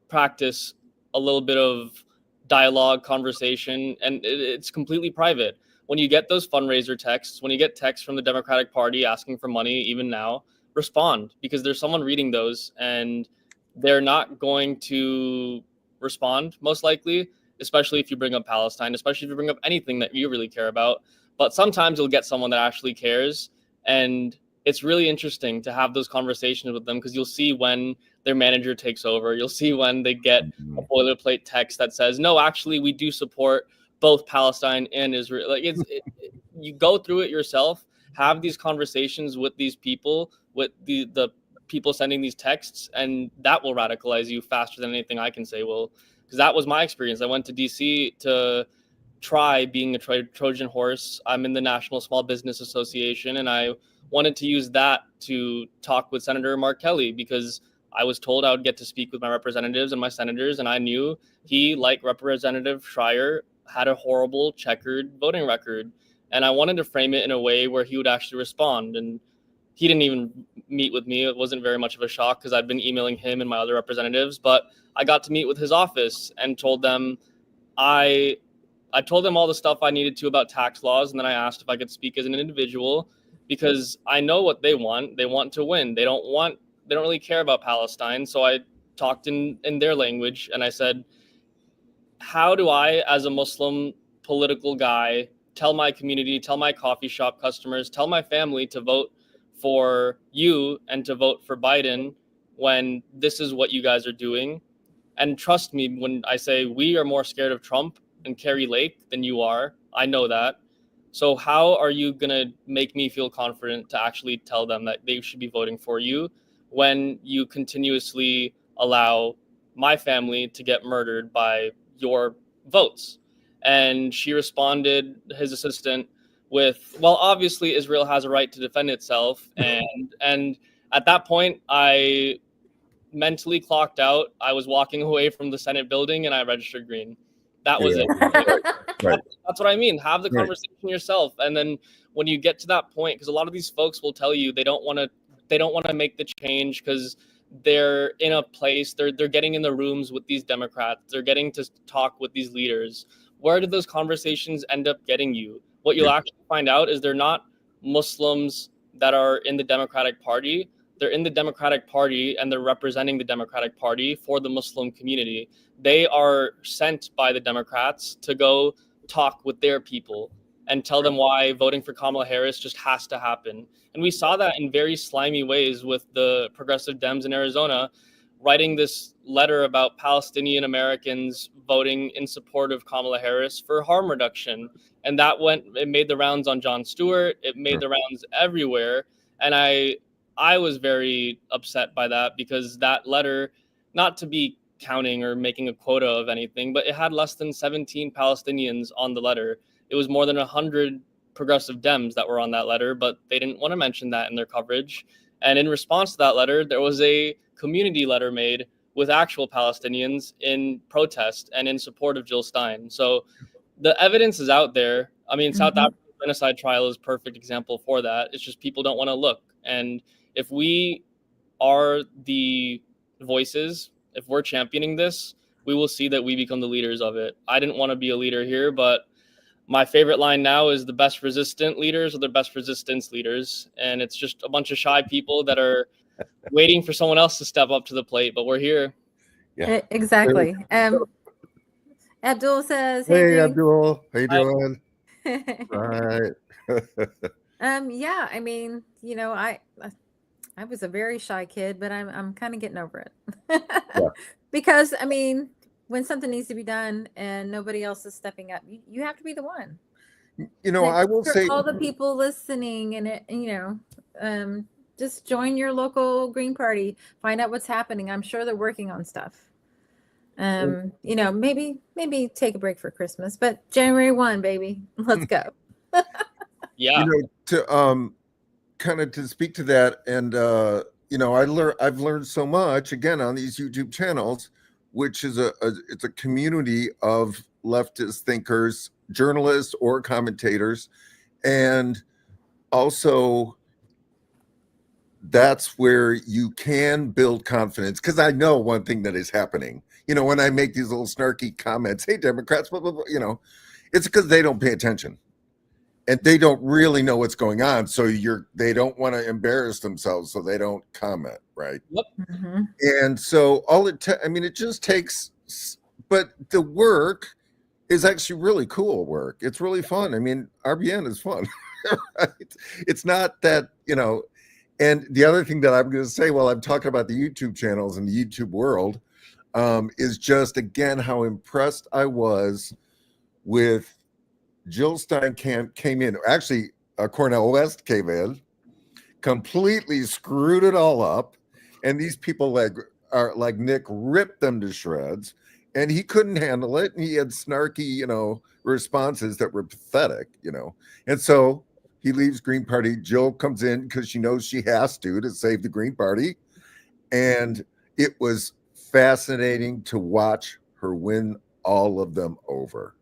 practice a little bit of dialogue, conversation, and it's completely private. When you get those fundraiser texts, when you get texts from the Democratic Party asking for money, even now, respond, because there's someone reading those and they're not going to respond, most likely, especially if you bring up Palestine, especially if you bring up anything that you really care about. But sometimes you'll get someone that actually cares. And it's really interesting to have those conversations with them, because you'll see when their manager takes over. You'll see when they get a boilerplate text that says, no, actually, we do support both Palestine and Israel. Like, you go through it yourself, have these conversations with these people, with the people sending these texts, and that will radicalize you faster than anything I can say will, because that was my experience. I went to DC to try being a Trojan horse. I'm in the National Small Business Association, and I wanted to use that to talk with Senator Mark Kelly, because I was told I would get to speak with my representatives and my senators, and I knew he, like Representative Schreier, had a horrible checkered voting record, and I wanted to frame it in a way where he would actually respond. And he didn't even meet with me. It wasn't very much of a shock, because I'd been emailing him and my other representatives, but I got to meet with his office and told them I told them all the stuff I needed to about tax laws. And then I asked if I could speak as an individual, because I know what they want. They want to win. They don't really care about Palestine. So I talked in their language, and I said, how do I, as a Muslim political guy, tell my community, tell my coffee shop customers, tell my family to vote for you and to vote for Biden when this is what you guys are doing? And trust me when I say we are more scared of Trump and Kerry Lake than you are. I know that. So how are you going to make me feel confident to actually tell them that they should be voting for you when you continuously allow my family to get murdered by your votes? And she responded, his assistant, with, well, obviously Israel has a right to defend itself. And at that point, I mentally clocked out. I was walking away from the Senate building and I registered green. That was it. Right. That's what I mean. Have the conversation yourself. And then when you get to that point, because a lot of these folks will tell you they don't want to make the change because they're in a place, they're getting in the rooms with these Democrats, they're getting to talk with these leaders. Where did those conversations end up getting you? What you'll actually find out is they're not Muslims that are in the Democratic Party. They're in the Democratic Party and they're representing the Democratic Party for the Muslim community. They are sent by the Democrats to go talk with their people and tell them why voting for Kamala Harris just has to happen. And we saw that in very slimy ways with the progressive Dems in Arizona writing this letter about Palestinian Americans voting in support of Kamala Harris for harm reduction. And it made the rounds on Jon Stewart. It made the rounds everywhere. And I was very upset by that because that letter, not to be counting or making a quota of anything, but it had less than 17 Palestinians on the letter. It was more than 100 progressive Dems that were on that letter, but they didn't want to mention that in their coverage. And in response to that letter, there was a community letter made with actual Palestinians in protest and in support of Jill Stein. So the evidence is out there. I mean, South African genocide trial is a perfect example for that. It's just people don't want to look. And if we are the voices, if we're championing this, we will see that we become the leaders of it. I didn't want to be a leader here, but my favorite line now is the best resistant leaders are the best resistance leaders. And it's just a bunch of shy people that are waiting for someone else to step up to the plate, but we're here. Yeah, exactly. Abdul says, "Hey, Abdul, how you doing?" Right. Yeah, I mean, you know, I was a very shy kid, but I'm kind of getting over it. Because I mean, when something needs to be done and nobody else is stepping up, you have to be the one. You know, I will say all the people listening and just join your local Green Party, find out what's happening. I'm sure they're working on stuff. You know, maybe take a break for Christmas, but January 1, baby, let's go. Yeah. You know, to kind of to speak to that, and you know, I've learned so much again on these YouTube channels, which is it's a community of leftist thinkers, journalists or commentators, and also that's where you can build confidence. Because I know one thing that is happening. You know, when I make these little snarky comments, "Hey, Democrats," blah, blah, blah, you know, it's because they don't pay attention. And they don't really know what's going on, so they don't want to embarrass themselves, so they don't comment, right? Yep. And so I mean, it just takes, but the work is actually really cool work. It's really fun. I mean, RBN is fun, right? It's not that, you know. And the other thing that I'm going to say while I'm talking about the YouTube channels and the YouTube world is just again how impressed I was with. Jill Stein came in. Actually, Cornel West came in, completely screwed it all up, and these people like Nick ripped them to shreds, and he couldn't handle it. And he had snarky, you know, responses that were pathetic, you know. And so he leaves Green Party. Jill comes in because she knows she has to save the Green Party, and it was fascinating to watch her win all of them over.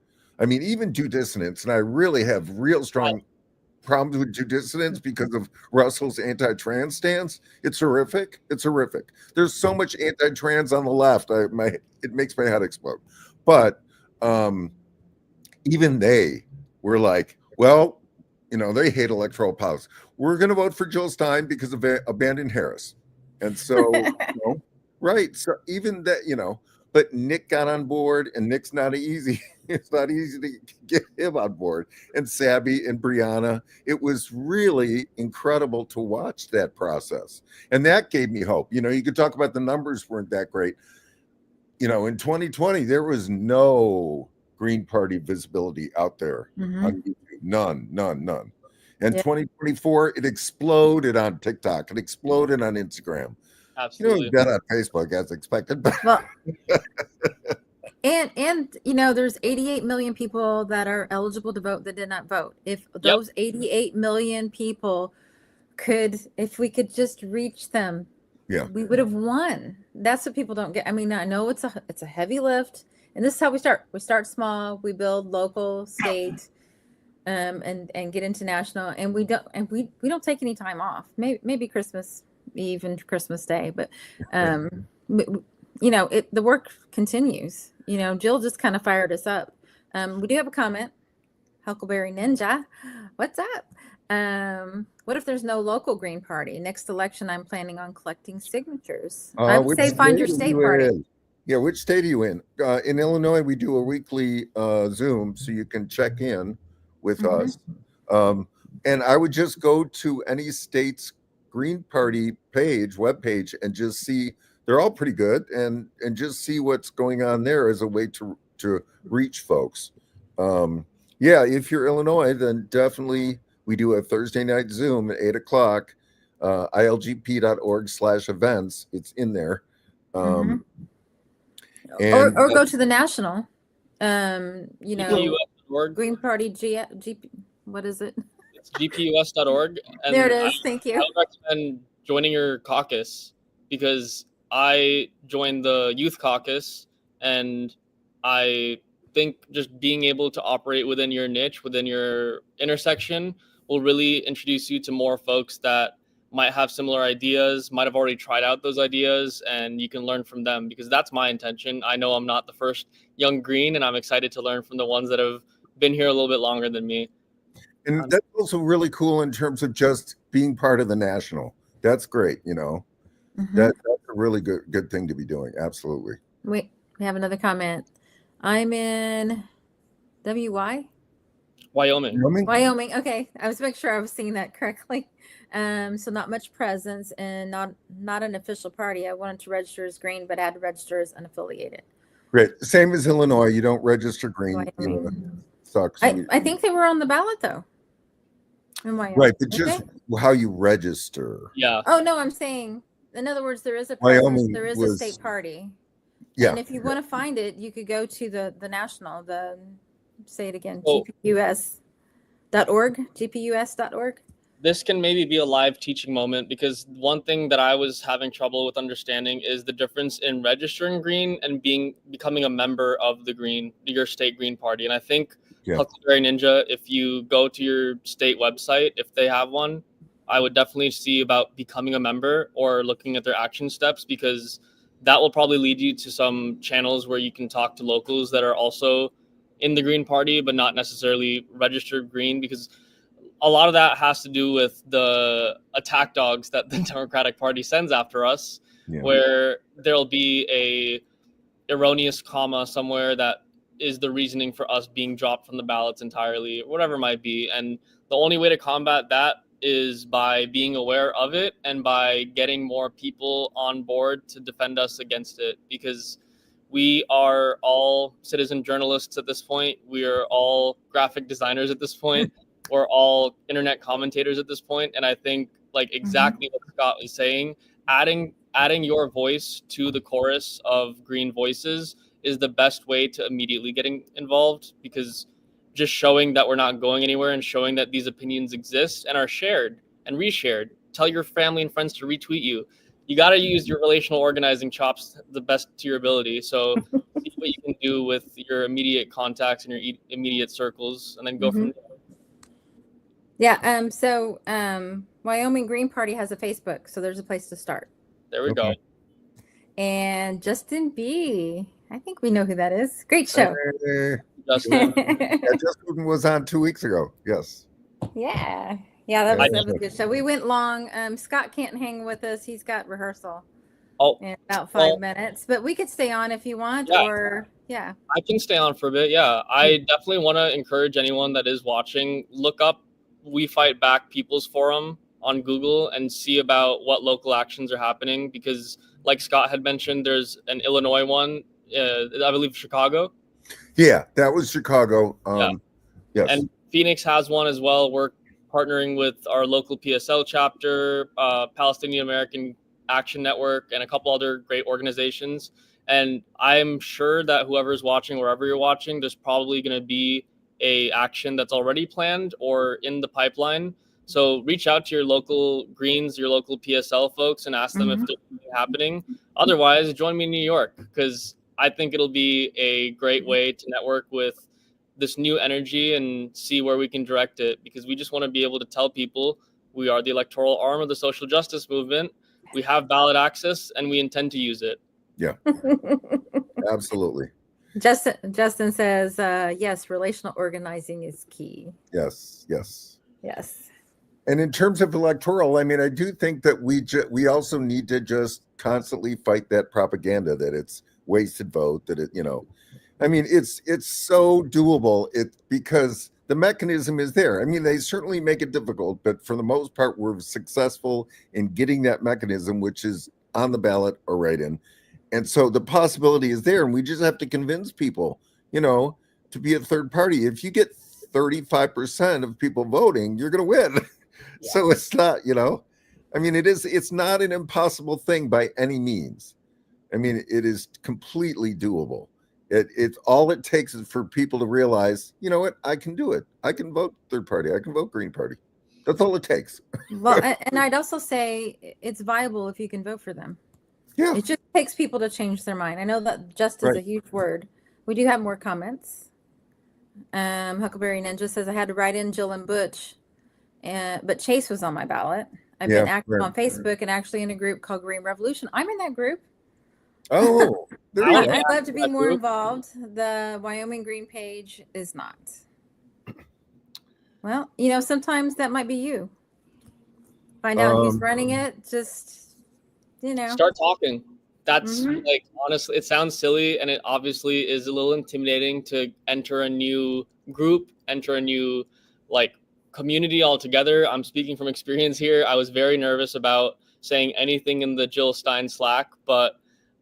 I mean, even Due Dissonance, and I really have real strong problems with Due Dissonance because of Russell's anti-trans stance. It's horrific. It's horrific. There's so much anti-trans on the left. It makes my head explode. But even they were like, well, you know, they hate electoral politics. We're going to vote for Jill Stein because of abandoned Harris. And so, you know, Right. So even that, but Nick got on board, and Nick's not easy. It's not easy to get him on board. And Sabby and Brianna, it was really incredible to watch that process. And that gave me hope. You could talk about the numbers weren't that great. In 2020, there was no Green Party visibility out there on YouTube. None. And Yeah. 2024, it exploded on TikTok. It exploded on Instagram. Absolutely. It got on Facebook as expected. But Well, and there's 88 million people that are eligible to vote that did not vote. If those 88 million people if we could just reach them, we would have won. That's what people don't get. I mean, I know it's a heavy lift, and this is how we start. We start small, we build local, state, and get into national, and we don't take any time off. Maybe Christmas Eve and Christmas Day, but the work continues. Jill just kind of fired us up. We do have a comment. Huckleberry Ninja, what's up? What if there's no local Green Party? Next election, I'm planning on collecting signatures. I would say find your state party. Yeah, which state are you in? In Illinois, we do a weekly Zoom, so you can check in with us. And I would just go to any state's Green Party webpage, and just see. They're all pretty good, and just see what's going on there as a way to reach folks. If you're Illinois, then definitely. We do a Thursday night Zoom at 8:00, ilgp.org/events. It's in there. Or go to the national, Green Party GP, what is it? It's gpus.org. And there it is. Thank you. I would recommend joining your caucus, because I joined the youth caucus, and I think just being able to operate within your niche, within your intersection, will really introduce you to more folks that might have similar ideas, might have already tried out those ideas, and you can learn from them, because that's my intention. I know I'm not the first young green, and I'm excited to learn from the ones that have been here a little bit longer than me. And that's also really cool in terms of just being part of the national. That's great. That's a really good thing to be doing. Absolutely. We have another comment. I'm in Wyoming. Okay. I was making sure I was seeing that correctly. So not much presence, and not an official party. I wanted to register as green, but had to register as unaffiliated. Great. Same as Illinois. You don't register green. Sucks. I think they were on the ballot though. In Wyoming. Right. But just how you register. Yeah. Oh no, I'm saying, in other words, there is a presence, Wyoming there is a state party. Yeah. And if you want to find it, you could go to the national, say it again, Oh. gpus.org. This can maybe be a live teaching moment, because one thing that I was having trouble with understanding is the difference in registering green and becoming a member of your state Green Party. And I think Huckleberry Ninja, if you go to your state website, if they have one, I would definitely see about becoming a member or looking at their action steps, because that will probably lead you to some channels where you can talk to locals that are also in the Green Party, but not necessarily registered green, because a lot of that has to do with the attack dogs that the Democratic Party sends after us, where there'll be a erroneous comma somewhere that is the reasoning for us being dropped from the ballots entirely, or whatever it might be. And the only way to combat that is by being aware of it and by getting more people on board to defend us against it, because we are all citizen journalists at this point. We are all graphic designers at this point. We're all internet commentators at this point. And I think, like exactly what Scott was saying, adding your voice to the chorus of green voices is the best way to immediately getting involved, because just showing that we're not going anywhere and showing that these opinions exist and are shared and reshared. Tell your family and friends to retweet you. You got to use your relational organizing chops the best to your ability. So see what you can do with your immediate contacts and your immediate circles, and then go from there. Yeah. So Wyoming Green Party has a Facebook, so there's a place to start. There we go. And Justin B. I think we know who that is. Great show. Justin. Justin was on 2 weeks ago. Yes. Yeah, that was a good show. We went long. Scott can't hang with us. He's got rehearsal. Oh, in about 5 well, minutes, but we could stay on if you want, yeah. or yeah. I can stay on for a bit. Yeah, I definitely want to encourage anyone that is watching, look up We Fight Back People's Forum on Google and see about what local actions are happening. Because, like Scott had mentioned, there's an Illinois one, I believe Chicago. Yeah, that was Chicago. Yes. And Phoenix has one as well. We're partnering with our local PSL chapter, Palestinian American Action Network, and a couple other great organizations. And I'm sure that whoever's watching, wherever you're watching, there's probably going to be a action that's already planned or in the pipeline. So reach out to your local Greens, your local PSL folks, and ask them if there's something happening. Otherwise, join me in New York, because I think it'll be a great way to network with this new energy and see where we can direct it, because we just want to be able to tell people we are the electoral arm of the social justice movement. We have ballot access and we intend to use it. Yeah, absolutely. Justin says, yes, relational organizing is key. Yes. And in terms of electoral, I mean, I do think that we also need to just constantly fight that propaganda that it's wasted vote, that it, I mean, it's so doable. Because the mechanism is there. I mean, they certainly make it difficult, but for the most part, we're successful in getting that mechanism, which is on the ballot or write-in. And so the possibility is there, and we just have to convince people, to be a third party. If you get 35% of people voting, you're going to win. Yeah. So it's not, I mean, it's not an impossible thing by any means. I mean, it is completely doable. It's all it takes is for people to realize, you know what, I can do it. I can vote third party. I can vote Green Party. That's all it takes. Well, and I'd also say it's viable if you can vote for them. Yeah. It just takes people to change their mind. I know that just is a huge word. We do have more comments. Huckleberry Ninja says, I had to write in Jill and Butch, but Chase was on my ballot. I've been active on Facebook and actually in a group called Green Revolution. I'm in that group. Oh, I'd love to be more involved. The Wyoming Green page is not. Well, sometimes that might be you. Find out who's running it. Just, start talking. That's like, honestly, it sounds silly, and it obviously is a little intimidating to enter a new group, enter a new community altogether. I'm speaking from experience here. I was very nervous about saying anything in the Jill Stein Slack, but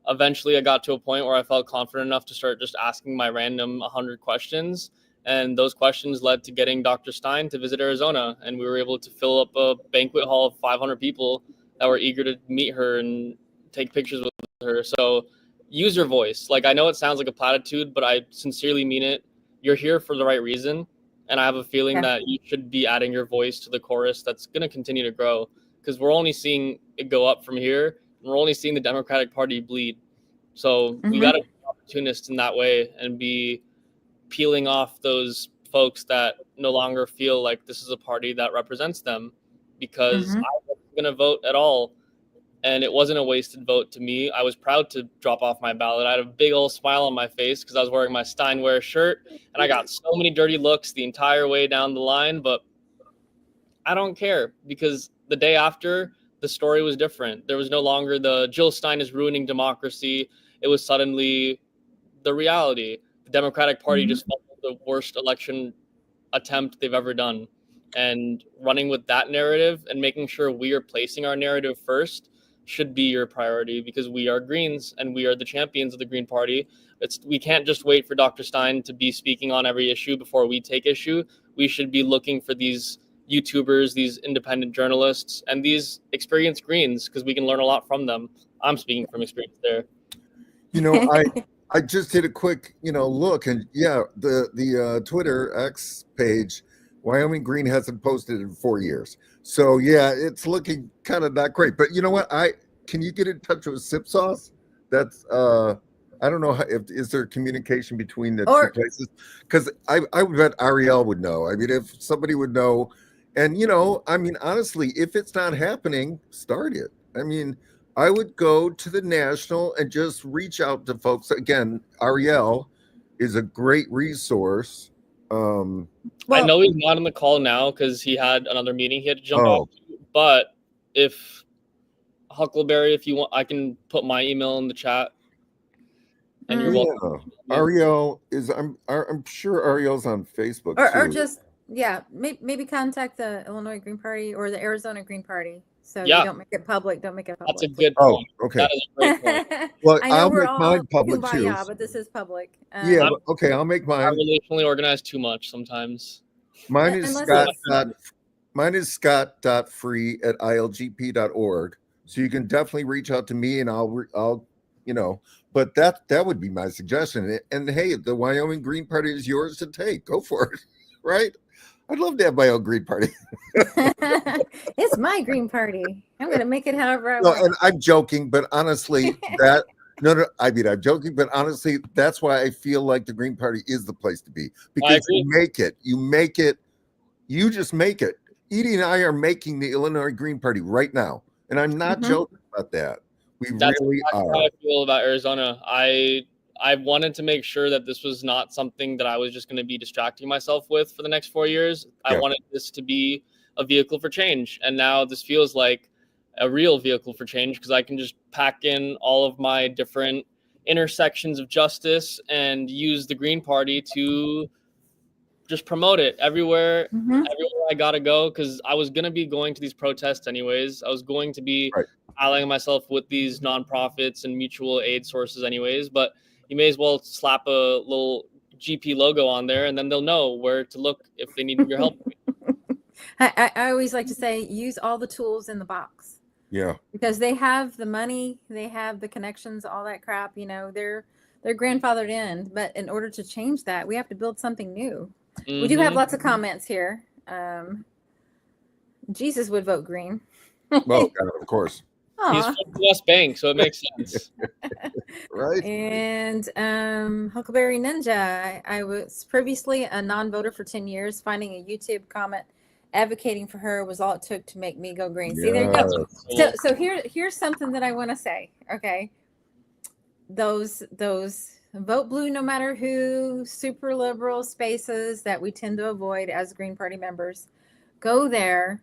eventually I got to a point where I felt confident enough to start just asking my random 100 questions. And those questions led to getting Dr. Stein to visit Arizona. And we were able to fill up a banquet hall of 500 people that were eager to meet her and take pictures with her. So use your voice. I know it sounds like a platitude, but I sincerely mean it. You're here for the right reason. And I have a feeling that you should be adding your voice to the chorus that's going to continue to grow, because we're only seeing it go up from here. And we're only seeing the Democratic Party bleed. So we got to be opportunists in that way and be peeling off those folks that no longer feel like this is a party that represents them, because I wasn't going to vote at all. And it wasn't a wasted vote to me. I was proud to drop off my ballot. I had a big old smile on my face because I was wearing my Steinwear shirt, and I got so many dirty looks the entire way down the line. But I don't care, because the day after, the story was different. There was no longer the Jill Stein is ruining democracy. It was suddenly the reality. The Democratic Party just felt the worst election attempt they've ever done. And running with that narrative and making sure we are placing our narrative first should be your priority, because we are Greens and we are the champions of the Green Party. We can't just wait for Dr. Stein to be speaking on every issue before we take issue. We should be looking for these YouTubers, these independent journalists, and these experienced Greens, because we can learn a lot from them. I'm speaking from experience there. I just did a quick, look, and the Twitter X page, Wyoming Green hasn't posted in 4 years. So it's looking kind of not great. But you know what? Can you get in touch with Sip Sauce? That's I don't know is there communication between the two places? Because I would bet Ariel would know. I mean, if somebody would know, and I mean, honestly, if it's not happening, start it. I mean, I would go to the national and just reach out to folks. Again, Ariel is a great resource. I know he's not on the call now because he had another meeting he had to jump off to, but if Huckleberry, if you want, I can put my email in the chat. And you're welcome. Ariel is. I'm sure Ariel's on Facebook too. Or just maybe contact the Illinois Green Party or the Arizona Green Party. So you don't make it public. Don't make it public. That's a good point. Okay. That is a great point. Well, I know I'll we're make all mine public kumbaya, too. but this is public. Yeah. Okay. I'll make I mine. relationally organize too much sometimes. Mine is Scott.free@ilgp.org. So you can definitely reach out to me, and I'll But that would be my suggestion. And hey, the Wyoming Green Party is yours to take. Go for it, right? I'd love to have my own Green Party. It's my Green Party. I'm going to make it however I want. And I'm joking, but honestly, I mean, I'm joking, but honestly, that's why I feel like the Green Party is the place to be, because you just make it. Edie and I are making the Illinois Green Party right now, and I'm not joking about that. That's really exactly how I feel about Arizona. I wanted to make sure that this was not something that I was just going to be distracting myself with for the next 4 years. I wanted this to be a vehicle for change. And now this feels like a real vehicle for change, because I can just pack in all of my different intersections of justice and use the Green Party to just promote it everywhere I gotta go, because I was gonna be going to these protests anyways. I was going to be allying myself with these nonprofits and mutual aid sources anyways, but you may as well slap a little GP logo on there, and then they'll know where to look if they need your help. I always like to say, use all the tools in the box. Yeah. Because they have the money, they have the connections, all that crap, they're grandfathered in. But in order to change that, we have to build something new. We do have lots of comments here. Jesus would vote green. Well, of course. He's from the West Bank, so it makes sense. Right. And Huckleberry Ninja, I was previously a non-voter for 10 years. Finding a YouTube comment advocating for her was all it took to make me go green. See, there you go. So here's something that I want to say. Okay. Those vote blue no matter who, super liberal spaces that we tend to avoid as Green Party members, go there,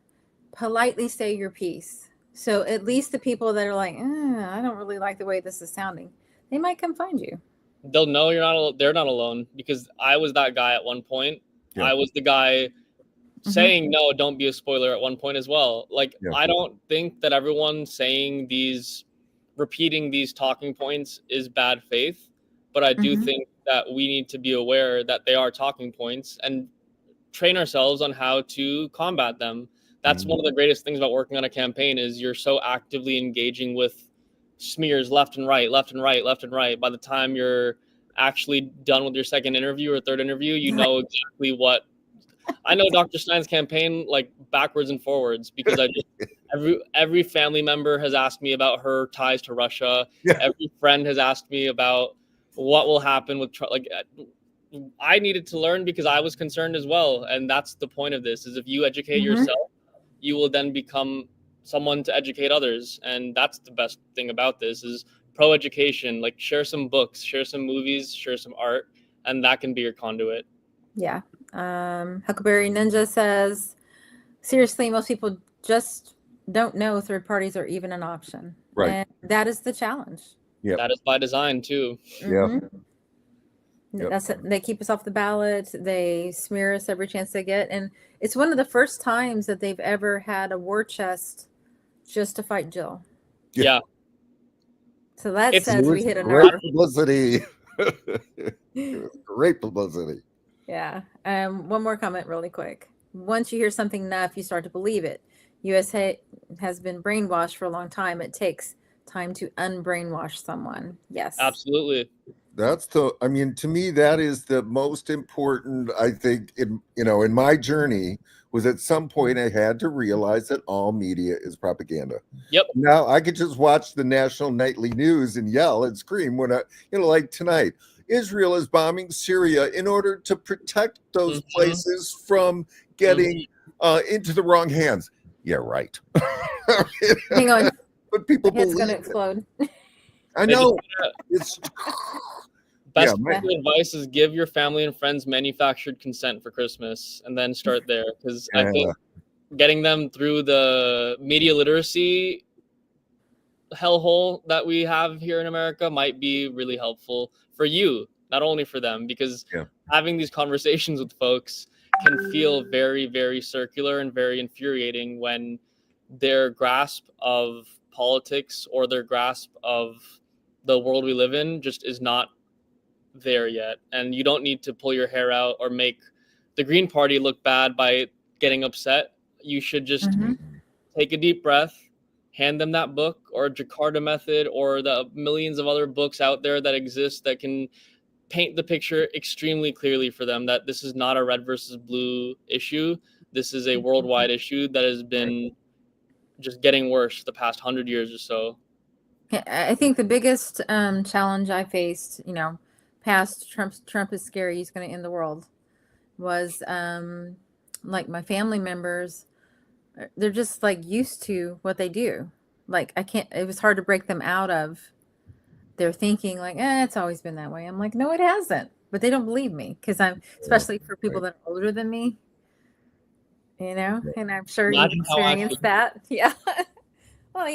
politely say your piece. So at least the people that are like, I don't really like the way this is sounding, they might come find you. They'll know they're not alone, because I was that guy at one point. I was the guy saying, no, don't be a spoiler at one point as well. I don't think that everyone repeating these talking points is bad faith, but I do think that we need to be aware that they are talking points and train ourselves on how to combat them. That's one of the greatest things about working on a campaign, is you're so actively engaging with smears left and right. By the time you're actually done with your second interview or third interview, you know exactly what. I know Dr. Stein's campaign like backwards and forwards, because every family member has asked me about her ties to Russia. Yeah. Every friend has asked me about what will happen with Trump. I needed to learn because I was concerned as well. And that's the point of this, is if you educate yourself, you will then become someone to educate others. And that's the best thing about this, is pro-education. Share some books, share some movies, share some art, and that can be your conduit. Yeah. Huckleberry Ninja says, seriously, most people just don't know third parties are even an option. Right. And that is the challenge. Yeah. That is by design too. Yeah. That's it. They keep us off the ballot. They smear us every chance they get. And it's one of the first times that they've ever had a war chest just to fight Jill. Yeah. So that says we hit a nerve. Great publicity. Great publicity. Yeah. One more comment really quick. Once you hear something enough, you start to believe it. USA has been brainwashed for a long time. It takes time to unbrainwash someone. Yes. Absolutely. To me, that is the most important, I think, in my journey, was at some point I had to realize that all media is propaganda. Yep. Now I could just watch the national nightly news and yell and scream when like tonight, Israel is bombing Syria in order to protect those places from getting into the wrong hands. Yeah, right. Hang on. But people believe it's going to explode. I know. Best advice is give your family and friends manufactured consent for Christmas, and then start there. Because I think getting them through the media literacy hellhole that we have here in America might be really helpful for you, not only for them, because having these conversations with folks can feel very, very circular and very infuriating when their grasp of politics or their grasp of the world we live in just is not there yet. And you don't need to pull your hair out or make the Green Party look bad by getting upset. You should just take a deep breath, hand them that book or Jakarta Method or the millions of other books out there that exist that can paint the picture extremely clearly for them that this is not a red versus blue issue. This is a worldwide issue that has been just getting worse the past 100 years or so. I think the biggest challenge I faced, past Trump is scary, he's going to end the world, was like my family members, they're just like used to what they do. Like it was hard to break them out of their thinking like, it's always been that way. I'm like, no, it hasn't. But they don't believe me because especially for people that are older than me, and I'm sure you've experienced that. Yeah. Well,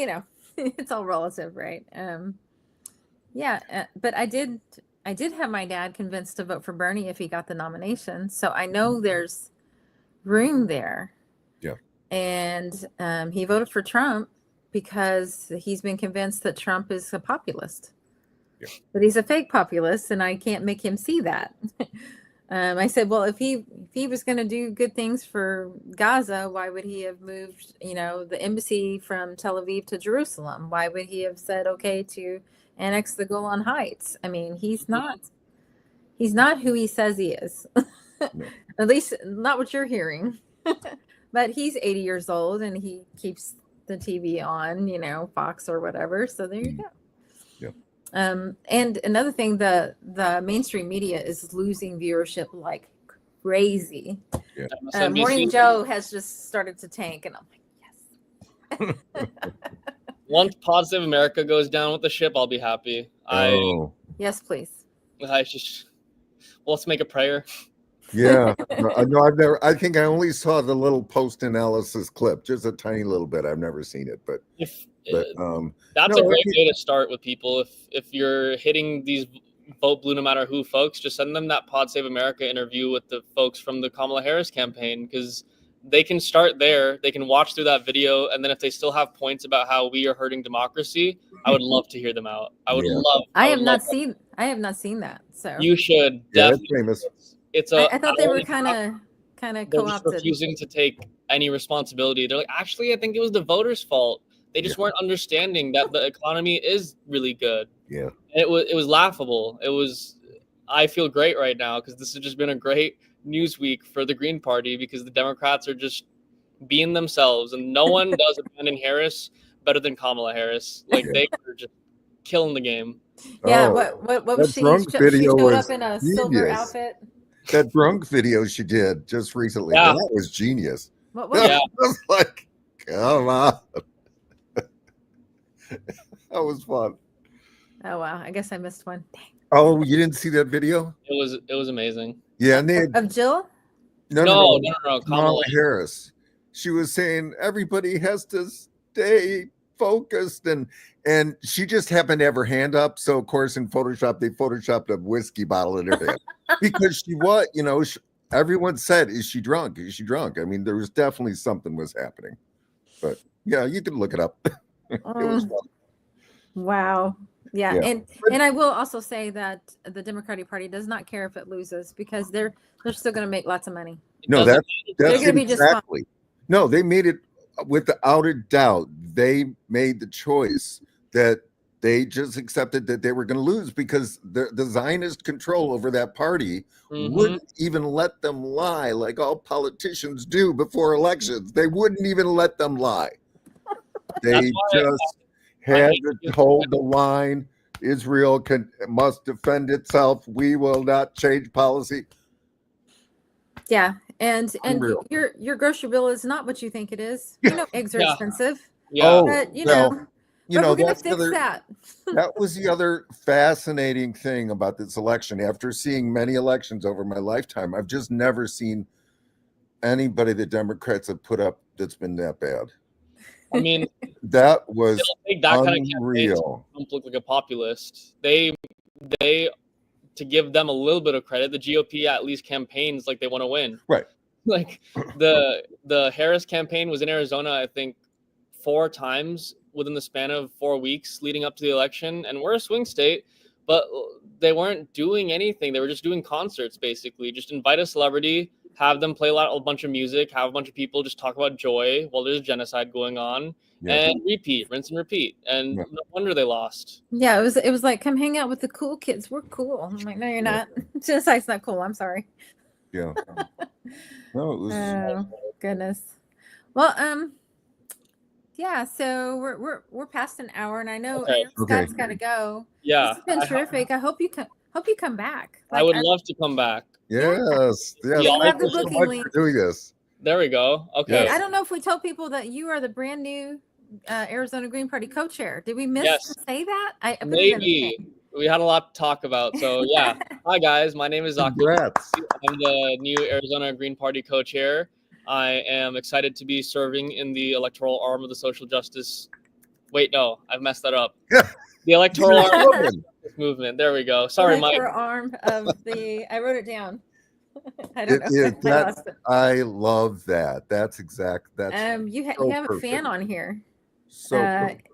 it's all relative, right? But I did have my dad convinced to vote for Bernie if he got the nomination. So I know there's room there. Yeah. And he voted for Trump because he's been convinced that Trump is a populist. Yeah. But he's a fake populist, and I can't make him see that. I said, well, if he was going to do good things for Gaza, why would he have moved, the embassy from Tel Aviv to Jerusalem? Why would he have said okay to annex the Golan Heights? I mean, he's not who he says he is. No. At least not what you're hearing. But he's 80 years old and he keeps the TV on, Fox or whatever. So there you go. And another thing, the mainstream media is losing viewership like crazy. Yeah. Morning Joe has just started to tank, and I'm like, yes. Once Positive America goes down with the ship, I'll be happy. Yes, please. Let's make a prayer. Yeah, no, I think I only saw the little post analysis clip, just a tiny little bit. I've never seen it, but that's a great way to start with people. If you're hitting these vote blue no matter who folks, just send them that Pod Save America interview with the folks from the Kamala Harris campaign, because they can start there. They can watch through that video, and then if they still have points about how we are hurting democracy, I would love to hear them out. I have not seen that. So you should. Yeah, it's famous. I thought they were kind of co-opted, refusing to take any responsibility. They're like, actually, I think it was the voters' fault. They just weren't understanding that the economy is really good. Yeah, and it was laughable. I feel great right now because this has just been a great news week for the Green Party, because the Democrats are just being themselves, and no one does abandon Harris better than Kamala Harris. Like they are just killing the game. Yeah, what was she? She showed up in a silver outfit. That drunk video she did just recently, that was genius. What was I was like, come on. That was fun. Oh wow, I guess I missed one. Dang. Oh, you didn't see that video? It was amazing. Yeah, and of Jill? No, Kamala Harris. She was saying everybody has to stay focused, and she just happened to have her hand up. So of course in Photoshop they photoshopped a whiskey bottle in her hand because everyone said, is she drunk? Is she drunk? I mean, there was definitely something was happening, but yeah, you can look it up. It was fun. Wow. Yeah. And I will also say that the Democratic Party does not care if it loses, because they're still going to make lots of money. No, that's going to be exactly. No, they made it without a doubt. They made the choice that they just accepted that they were going to lose, because the Zionist control over that party wouldn't even let them lie like all politicians do before elections. They wouldn't even let them lie. They just had to hold the line. Israel must defend itself. We will not change policy. Yeah, and your grocery bill is not what you think it is. Eggs are expensive. Yeah, but we're gonna fix that. That was the other fascinating thing about this election. After seeing many elections over my lifetime, I've just never seen anybody the Democrats have put up that's been that bad. I mean, That was they'll take that kind of campaign unreal. to look like a populist. They to give them a little bit of credit, the GOP at least campaigns like they want to win. Right. Like the Harris campaign was in Arizona, I think, 4 times within the span of 4 weeks leading up to the election, and we're a swing state, but they weren't doing anything. They were just doing concerts, basically. Just invite a celebrity, have them play a bunch of music, have a bunch of people just talk about joy while there's genocide going on, and repeat, rinse and repeat. And no wonder they lost. Yeah, it was like, come hang out with the cool kids. We're cool. I'm like, no, you're not. Genocide's not cool. I'm sorry. Yeah. No, it was. Oh goodness. Well, yeah. So we're past an hour, and I know Scott's got to go. Yeah, this has been terrific. I hope you come back. Like, I would love to come back. Yes. Yes. You have Thank you the so booking much link. for doing this. There we go. Okay. I don't know if we told people that you are the brand new Arizona Green Party co-chair. Did we miss to say that? I put it in the thing. We had a lot to talk about. So yeah. Hi guys, my name is Zakir. I'm the new Arizona Green Party co-chair. I am excited to be serving in the electoral arm of the social justice. Wait, no, I've messed that up. The electoral arm of the movement. There we go. Sorry, Mike. Arm of the. I wrote it down. I don't know. I love that. That's exact. That's you have a fan on here. So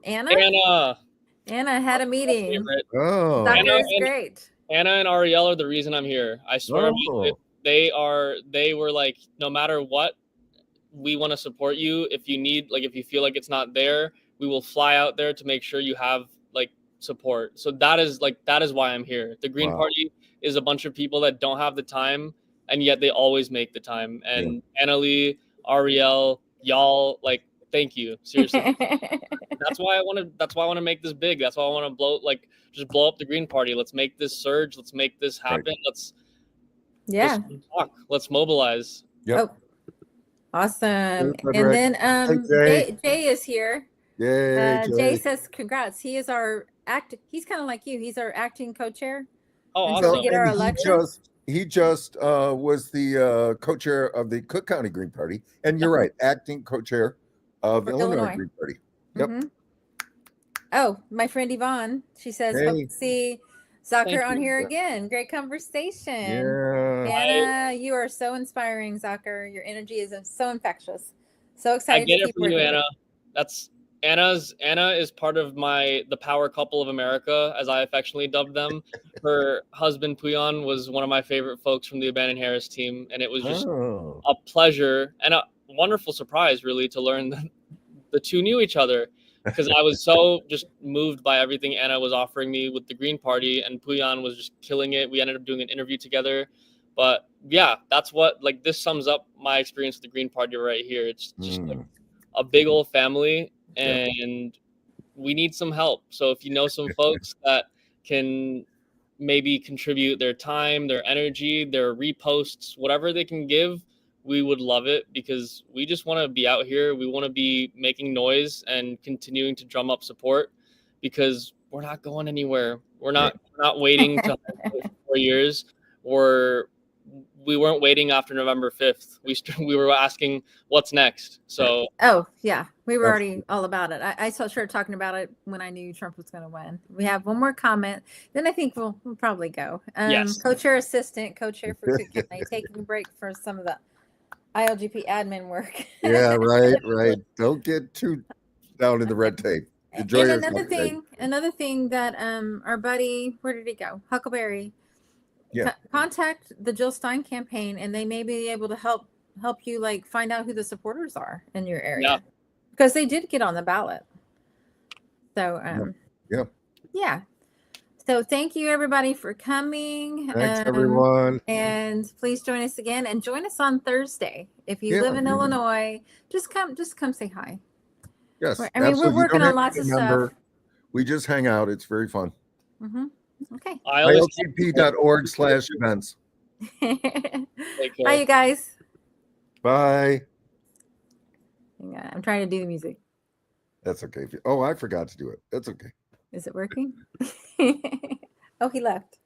Anna had a meeting. Oh, Anna is great. Anna and Ariel are the reason I'm here. I swear, they were like, no matter what, we want to support you. If you need, like, if you feel like it's not there, we will fly out there to make sure you have like support. So that is why I'm here. The Green Party is a bunch of people that don't have the time, and yet they always make the time. And Annalie, Ariel, y'all, like, thank you. Seriously. That's why I want to make this big. That's why I want to blow up the Green Party. Let's make this surge. Let's make this happen. Let's talk. Let's mobilize. Yep. Oh, awesome. And then Jay is here. Yay, Jay says congrats. He is our he's kind of like you. He's our acting co-chair. Oh, awesome. We get our election. He just was the co-chair of the Cook County Green Party. And you're right, acting co-chair of the Illinois Green Party. Yep. Mm-hmm. Oh, my friend Yvonne, she says, hope to see Zakir on here again. Great conversation. Yeah. Anna, you are so inspiring, Zakir. Your energy is so infectious. So excited. I get it from you, Anna. Anna is part of the power couple of America, as I affectionately dubbed them. Her husband Puyan was one of my favorite folks from the Abandoned Harris team, and it was just a pleasure and a wonderful surprise, really, to learn that the two knew each other, because I was so just moved by everything Anna was offering me with the Green Party, and Puyan was just killing it. We ended up doing an interview together. But yeah, that's what, like, this sums up my experience with the Green Party right here. It's just like a big old family, and we need some help. So if you know some folks that can maybe contribute their time, their energy, their reposts, whatever they can give, we would love it, because we just want to be out here. We want to be making noise and continuing to drum up support, because we're not going anywhere. We're not waiting to 4 years. We weren't waiting after November 5th. We were asking what's next. So we were already all about it. I started talking about it when I knew Trump was going to win. We have one more comment, then I think we'll probably go. Co-chair assistant, co-chair for Cook County, taking a break for some of the ILGP admin work. Yeah, right. Don't get too down in the red tape. Enjoy and another thing that our buddy, where did he go? Huckleberry. Contact the Jill Stein campaign, and they may be able to help you, like, find out who the supporters are in your area, because they did get on the ballot. So so thank you everybody for coming. Thanks everyone, and please join us again, and join us on Thursday if you live in Illinois. Just come say hi. Yes, I mean, we're working on lots of stuff. We just hang out. It's very fun. Okay. ILGP.org/events. Bye, you guys. Bye. Hang on, I'm trying to do the music. That's okay. Oh, I forgot to do it. That's okay. Is it working? Oh, he left.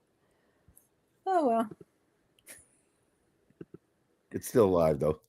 Oh, well. It's still live, though.